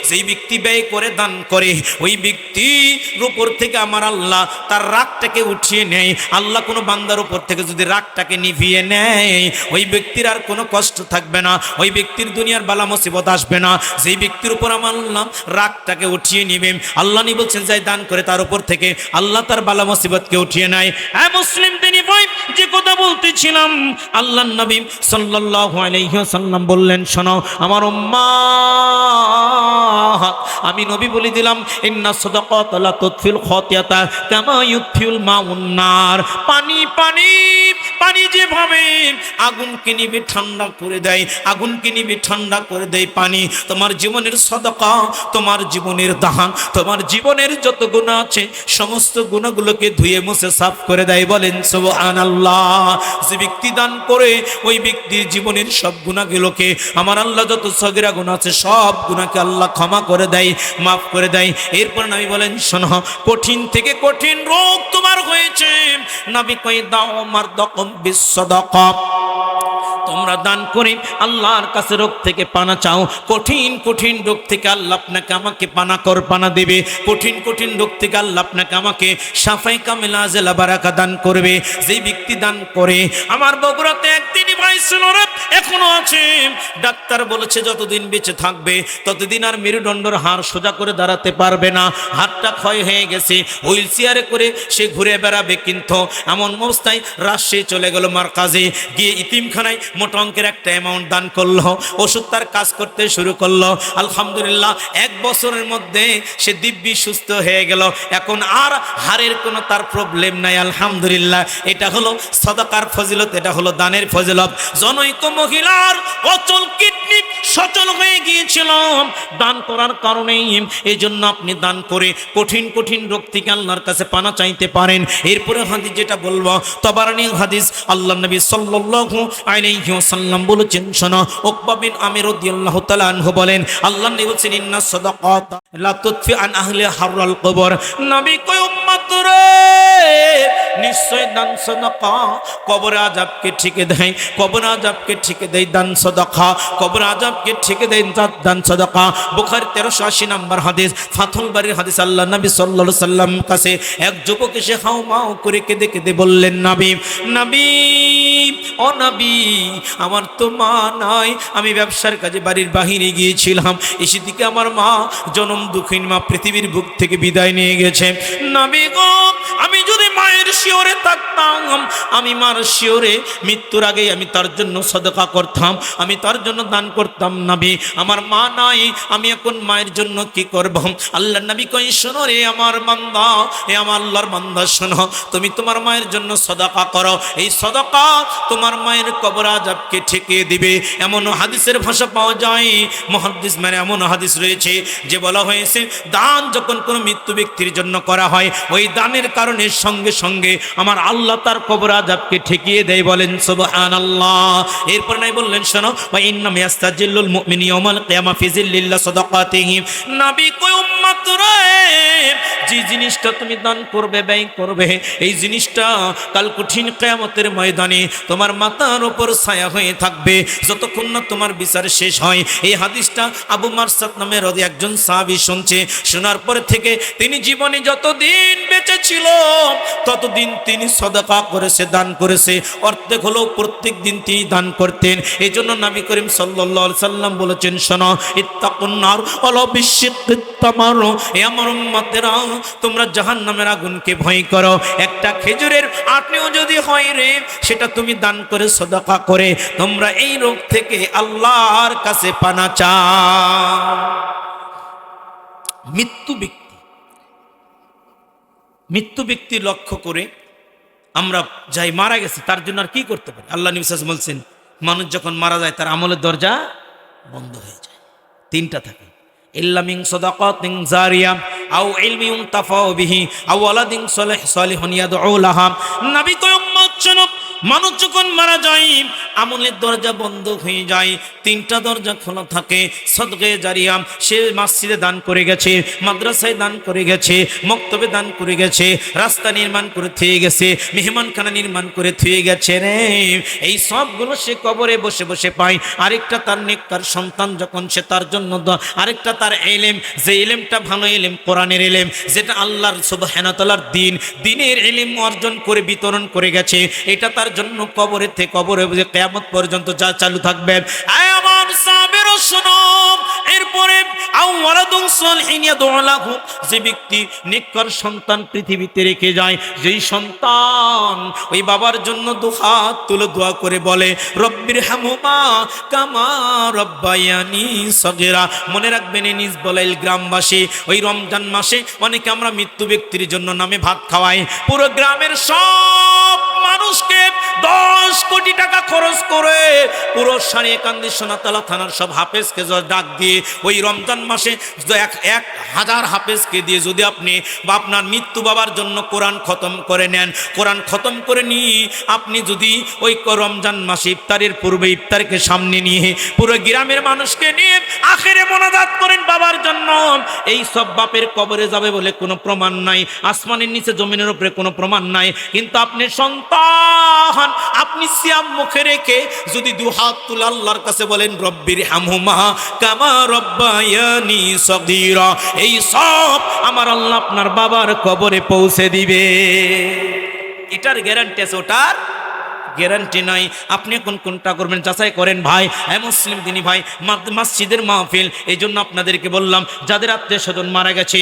যেই ব্যক্তি ব্যয় করে দান করে, ওই ব্যক্তির উপর থেকে আমার আল্লাহ তার রাগটাকে উঠিয়ে নেয়। আল্লাহ কোনো বান্দার উপর থেকে যদি রাগটাকে নিভিয়ে নেয়, ওই ব্যক্তির আর কোনো কষ্ট থাকবে না, ওই ব্যক্তির দুনিয়ার বালা মুসিবত আসবে না। যেই ব্যক্তির উপর আমার আল্লাহ রাগটাকে উঠিয়ে নিবে, আল্লাহ নি বলছেন যাই দান করে তার উপর থেকে আল্লাহ তার বালা মুসিবতকে উঠিয়ে নেয়। মুসলিম দিনী ভাই, যে কথা বলতেছিলাম, আল্লাহ নবী সাল্লাল্লাহু আলাইহি ওয়াসাল্লাম বললেন, শোনো আমার উম্মাহ, আমি নবী বলে দিলাম, ইন্না সাদাকাতা লা তুতফিল খাতিয়াতা কামা ইউতফিউল মাউন নার। পানি পানি পানি যেভাবে আগুনকে নিভে ঠান্ডা করে দেয়, আগুনকে নিভে ঠান্ডা করে দেয় পানি, তোমার জীবনের সাদাকা, তোমার জীবনের দান, তোমার জীবনের যত গুনাহ আছে সমস্ত গুনাহগুলোকে ধুয়ে মুছে সাফ করে দেয়। বলেন সুবহানাল্লাহ। যে ব্যক্তি দান করে ওই ব্যক্তির জীবনের সব গুনাহগুলোকে আমার আল্লাহ যত সগীরা গুনাহ আছে সব গুনাহকে আল্লাহ ক্ষমা করে দেয়, মাফ করে দেয়। এরপর নবী বলেন, শোনো, কঠিন থেকে কঠিন রোগ তোমার হয়েছে, নবী কই দাও মারদাকুম বিসসাদাকা। তোমরা দান করে আল্লাহর কাছে রোগ থেকে পানা চাও। কঠিন কঠিন রোগ থেকে আল্লাহ আপনাকে আমাকে পানা দেবে। কঠিন কঠিন রোগ থেকে আল্লাহ আপনাকে আমাকে সাফাই কামিলা আজেলা বারাকা দান করবে। যেই ব্যক্তি দান করে, আমার বগুড়াতে একদিনই ভাই ছিল, এখনো আছে, ডাক্তার বলেছে যতদিন বেঁচে থাকবে ততদিন আর মেরুদণ্ডর হাড় সোজা করে দাঁড়াতে পারবে না, হাতটা ক্ষয় হয়ে গেছে, হুইল চেয়ারে করে সে ঘুরে বেড়াবে। কিন্তু এমন অবস্থায় রাজশাহী চলে গেল মারকাজে, গিয়ে ইতিমখানায় মোটা অঙ্কের একটা অ্যামাউন্ট দান করলো, ওষুধ তার কাজ করতে শুরু করলো। আলহামদুলিল্লাহ 1 বছরের মধ্যে সে দিব্যি সুস্থ হয়ে গেল, এখন আর হাড়ের কোনো তার প্রবলেম নাই। আলহামদুলিল্লাহ, এটা হলো সাদাকার ফজিলত, এটা হলো দানের ফজিলত। জনৈক মহিলার অচল কিডনি সচল হয়ে গিয়েছিল দান করার কারণে। এই জন্য আপনি দান করে কঠিন কঠিন রোগ থেকে আল্লাহর কাছে পানা চাইতে পারেন। এরপরে হাদিস যেটা বলবো, তবারানী হাদিস, আল্লাহ নবী সাল্লাল্লাহু আলাইহি ওয়াসাল্লাম বলেছেন, শোনো, উকবা বিন আমির রাদিয়াল্লাহু তাআলা আনহু বলেন, আল্লাহ নবী বলেছেন, ইন্না সাদাকাতা লা তুতফি আন আহলি হাররাল কবর। নবী কই উম্মত রে, নিশ্চয় দান সাদাকা কবর আযাবকে ঠিকে দেয়, কবর আযাবকে ঠিকে দেয় দান সাদাকা, কবর আযাবকে ঠিকে দেয় দান সাদাকা। বুখারী 1380 নম্বর হাদিস, ফাথুল বারীর হাদিস। আল্লাহ নবী সাল্লাল্লাহু আলাইহি সাল্লাম কাছে এক যুবক এসে হাউমাউ করে কেঁদে কেঁদে বললেন, নবী নবী ও নবী, আমার তো মা নাই, আমি ব্যবসার কাজে বাড়ির বাহিরে গিয়েছিলাম, এসে দিকে আমার মা, জনম দুঃখিন মা, পৃথিবীর বুক থেকে বিদায় নিয়ে গেছে। নবী গো, আমি যদি মায়ের শিওরে থাকতাম, আমি মার শিওরে মৃত্যুর আগে আমি তার জন্য সাদাকা করতাম, আমি তার জন্য দান করতাম। নবী, আমার মা নাই, আমি এখন মায়ের জন্য কি করব? আল্লাহ নবী কই, শোনো রে আমার বান্দা, এ আমার আল্লাহর বান্দা, শোনো, তুমি তোমার মায়ের জন্য সাদাকা করো, এই সাদাকা তোমার মায়ের কবর আযাবকে ঠেকিয়ে দিবে। এমন হাদিসের ভাষা পাওয়া যায়, মুহাদ্দিস মানে এমন হাদিস রয়েছে যে বলা হয়েছে, দান যখন কোনো মৃত্যু ব্যক্তির জন্য করা হয়, ওই দানের কারণে সঙ্গে সঙ্গে আমার আল্লাহ তার কবর আযাবকে ঠেকিয়ে দেয়। বলেন সুবহানাল্লাহ। এরপর নাই বললেন, শোনো, ওয়া ইন্নাম ইয়াস্তাজিল্লুল মুমিনু ইয়াওমাল কিয়ামা ফি জিল্লিল্লাহ সাদাকাতিহি। নবী কই উম্মত রে, যে জিনিসটা তুমি দান করবে, ব্যয় করবে, এই জিনিসটা কাল কঠিন কিয়ামতের ময়দানে তোমার মাথার উপর ছায়া হয়ে থাকবে যতক্ষণ না তোমার বিচার শেষ হয়। এই হাদিসটা আবু মারসাদ নামের একজন সাহাবী শুনছে, শোনার পর থেকে তিনি জীবনে যতদিন বেঁচে ছিল ততদিন তিনি সাদাকা করেছে, দান করেছে, অর্ধেক হলেও প্রত্যেক দিন তিনি দান করতেন। এই জন্য নবী করিম সাল্লাল্লাহু আলাইহি সাল্লাম বলেছেন, শোনো, ইত্তাকুন নার ওয়ালাউ বিশিক্কি তামারু, এ আমার উম্মতেরা তোমরা জাহান্নামের আগুনকে ভয় করো। একটা খেজুরের আটিও যদি হয় রে, সেটা তুমি দান করে সদকা করে তোমরা এই রোগ থেকে আল্লাহর কাছে পানা চাও। মৃত্যু ব্যক্তি লক্ষ্য করে আমরা যাই মারা গেছি, তার জন্য আর কি করতে পারি? আল্লাহ নবী সাল্লাল্লাহু আলাইহি ওয়াসাল্লাম বলছেন, মানুষ যখন মারা যায় তার আমলের দরজা বন্ধ হয়ে যায়। তিনটা থাকে, ইল্লা মিন সাদাকাতিন জারিয়া আও ইলমি ইউনতাফাউ বিহি আও ওয়ালাদিন সালিহুন ইয়াদউ লাহা। নবী কয় উম্মত শোনো, মানুষ যখন মারা যায় আমলের দরজা বন্ধ হয়ে যায়, তিনটা দরজা খোলা থাকে। সদকা জারিয়া, সে মসজিদে দান করে গেছে, মাদ্রাসায় দান করে গেছে, মক্তবে দান করে গেছে, রাস্তা নির্মাণ করে থুয়ে গেছে, মেহমানখানা নির্মাণ করে থুয়ে গেছে রে, এই সবগুলো সে কবরে বসে বসে পায়। আরেকটা তার নেককার সন্তান যখন সে তার জন্য আরেকটা তার ইলম, যে ইলমটা ভালো ইলম, কোরআনের ইলম, যেটা আল্লাহর সুবহানাহু ওয়া তাআলার দ্বীনের ইলম অর্জন করে বিতরণ করে গেছে, এটা তার জন্য কবরে থেকে কবরে কিয়ামত পর্যন্ত যা চালু থাকবে। আয় আমার সাহাবীরা শোনো, এরপরে আওয়ালাদুন সালিহিন ইয়াদউ লাহু, যে ব্যক্তি নেককার সন্তান পৃথিবীতে রেখে যায়, যেই সন্তান ওই বাবার জন্য দুহাত তুলে দোয়া করে বলে রব্বির হামহুমা কামা রব্বায়ানি সগীরা। মনে রাখবেন এই নিজবলাইল গ্রামবাসী, ওই রমজান মাসে অনেকে আমরা মৃত্যু ব্যক্তির জন্য নামে ভাত খাওয়াই। পুরো গ্রামের সব মানুষকে 10 কোটি টাকা খরচ করে পুরো সারিয়াকান্দি সোনাতলা থানার সব হাফেজকে ডাক দিয়ে ওই রমজান মাসে 1000 হাফেজকে দিয়ে যদি আপনি বা আপনার মৃত্যু বাবার জন্য কোরআন খতম করে নেন, কোরআন খতম করে নিয়ে আপনি যদি ওই রমজান মাসে ইফতারের পূর্বে ইফতারকে সামনে নিয়ে পুরো গ্রামের মানুষকে নিয়ে আখেরে মোনাজাত করেন বাবার জন্য, এই সব বাপের কবরে যাবে বলে কোনো প্রমাণ নাই, আসমানের নিচে জমিনের উপরে কোনো প্রমাণ নাই। কিন্তু আপনি সন্তান, আপনি সিয়াম মুখে রেখে যদি দুহাত তুলে আল্লাহর কাছে বলেন রব্বির হামহুমা কামা রব্বায়ানি সগীরা, এই সব আমার আল্লাহ আপনার বাবার কবরে পৌঁছে দিবে। এটার গ্যারান্টি আছে, ওটার গ্যারান্টি নাই। আপনি এখন কোনটা করবেন যাচাই করেন ভাই। হ্যাঁ মুসলিম দিনী ভাই, মসজিদের মাহফিল, এই জন্য আপনাদেরকে বললাম, যাদের আত্মীয় স্বজন মারা গেছে,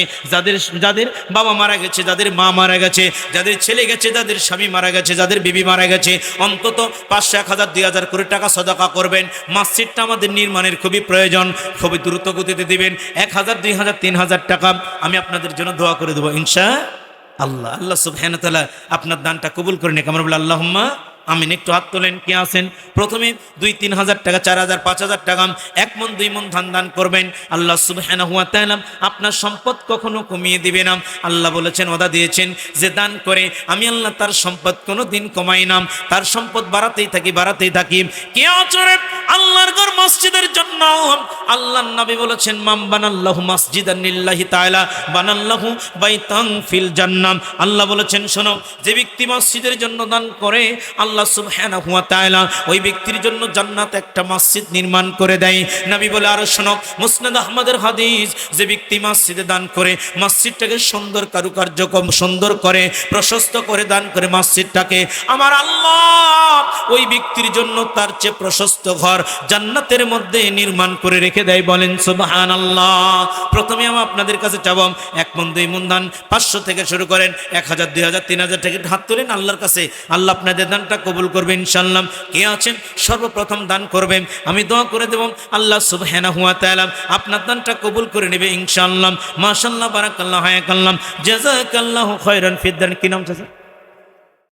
যাদের বাবা মারা গেছে, যাদের মা মারা গেছে, যাদের ছেলে গেছে, যাদের স্বামী মারা গেছে, যাদের বিবি মারা গেছে, অন্তত 500, 1000, 2000 করে টাকা সদকা করবেন। মসজিদটা আমাদের নির্মাণের খুবই প্রয়োজন, খুবই দ্রুত গতিতে দিবেন। 1000, 2000, 3000 টাকা আমি আপনাদের জন্য দোয়া করে দেবো ইনশাআল্লাহ। আল্লাহ সুবহানাহু ওয়া তাআলা আপনার দানটা কবুল করে নিক। আমরা বলি আল্লাহুম্মা আমিন। একটু হাত তোলেন কে আছেন। প্রথমে 2-3 হাজার টাকা, 4000, 5000 টাকা, 1 মণ 2 মণ ধান দান করবেন। আল্লাহ সুবহানাহু ওয়া তাআলা আপনার সম্পদ কখনো কমিয়ে দিবে না। আল্লাহ বলেছেন, ওয়াদা দিয়েছেন যে দান করে আমি আল্লাহ তার সম্পদ কোনো দিন কমাই না, তার সম্পদ বাড়াতেই থাকি, বাড়াতেই থাকি। কে আচরে আল্লাহর ঘর মসজিদের জন্য, আল্লাহর নবী বলেছেন মান বানাল্লাহু মাসজিদান লিল্লাহি তাআলা বানাল্লাহু বাইতান ফিল জান্নাহ। আল্লাহ বলেছেন শোনো, যে ব্যক্তি মসজিদের জন্য দান করে আল্লাহ সুবহানাহু ওয়া তাআলা ওই ব্যক্তির জন্য জান্নাত একটা মসজিদ নির্মাণ করে দেয়। নবী বলে আরো শোনো, মুসনাদ আহমদের হাদিস, যে ব্যক্তি মসজিদে দান করে মসজিদটাকে সুন্দর কারুকার্য সুন্দর করে প্রশস্ত করে দান করে মসজিদটাকে, আমার আল্লাহ ওই ব্যক্তির জন্য তার চেয়ে প্রশস্ত ঘর জান্নাতের মধ্যে নির্মাণ করে রেখে দেয়। বলেন সুবহানাল্লাহ। প্রথমে আমি আপনাদের কাছে চাবো 1 মণ 2 মণ ধান, 500 থেকে শুরু করেন, 1000, 2000, 3000 টাকা হাত তোলেন আল্লাহর কাছে। আল্লাহ আপনাদের দানটা কবুল করবেন ইনশাআল্লাহ। কে আছেন সর্বপ্রথম দান করবেন, আমি দোয়া করে দেব আল্লাহ সুবহানাহু ওয়া তাআলা আপনার দানটা কবুল করে নেবে ইনশাআল্লাহ। মাশাআল্লাহ, বারাকাল্লাহ, হায়াকাল্লাহ, জাযাকাল্লাহু খায়রান ফিদ দান। কি নাম চাচা?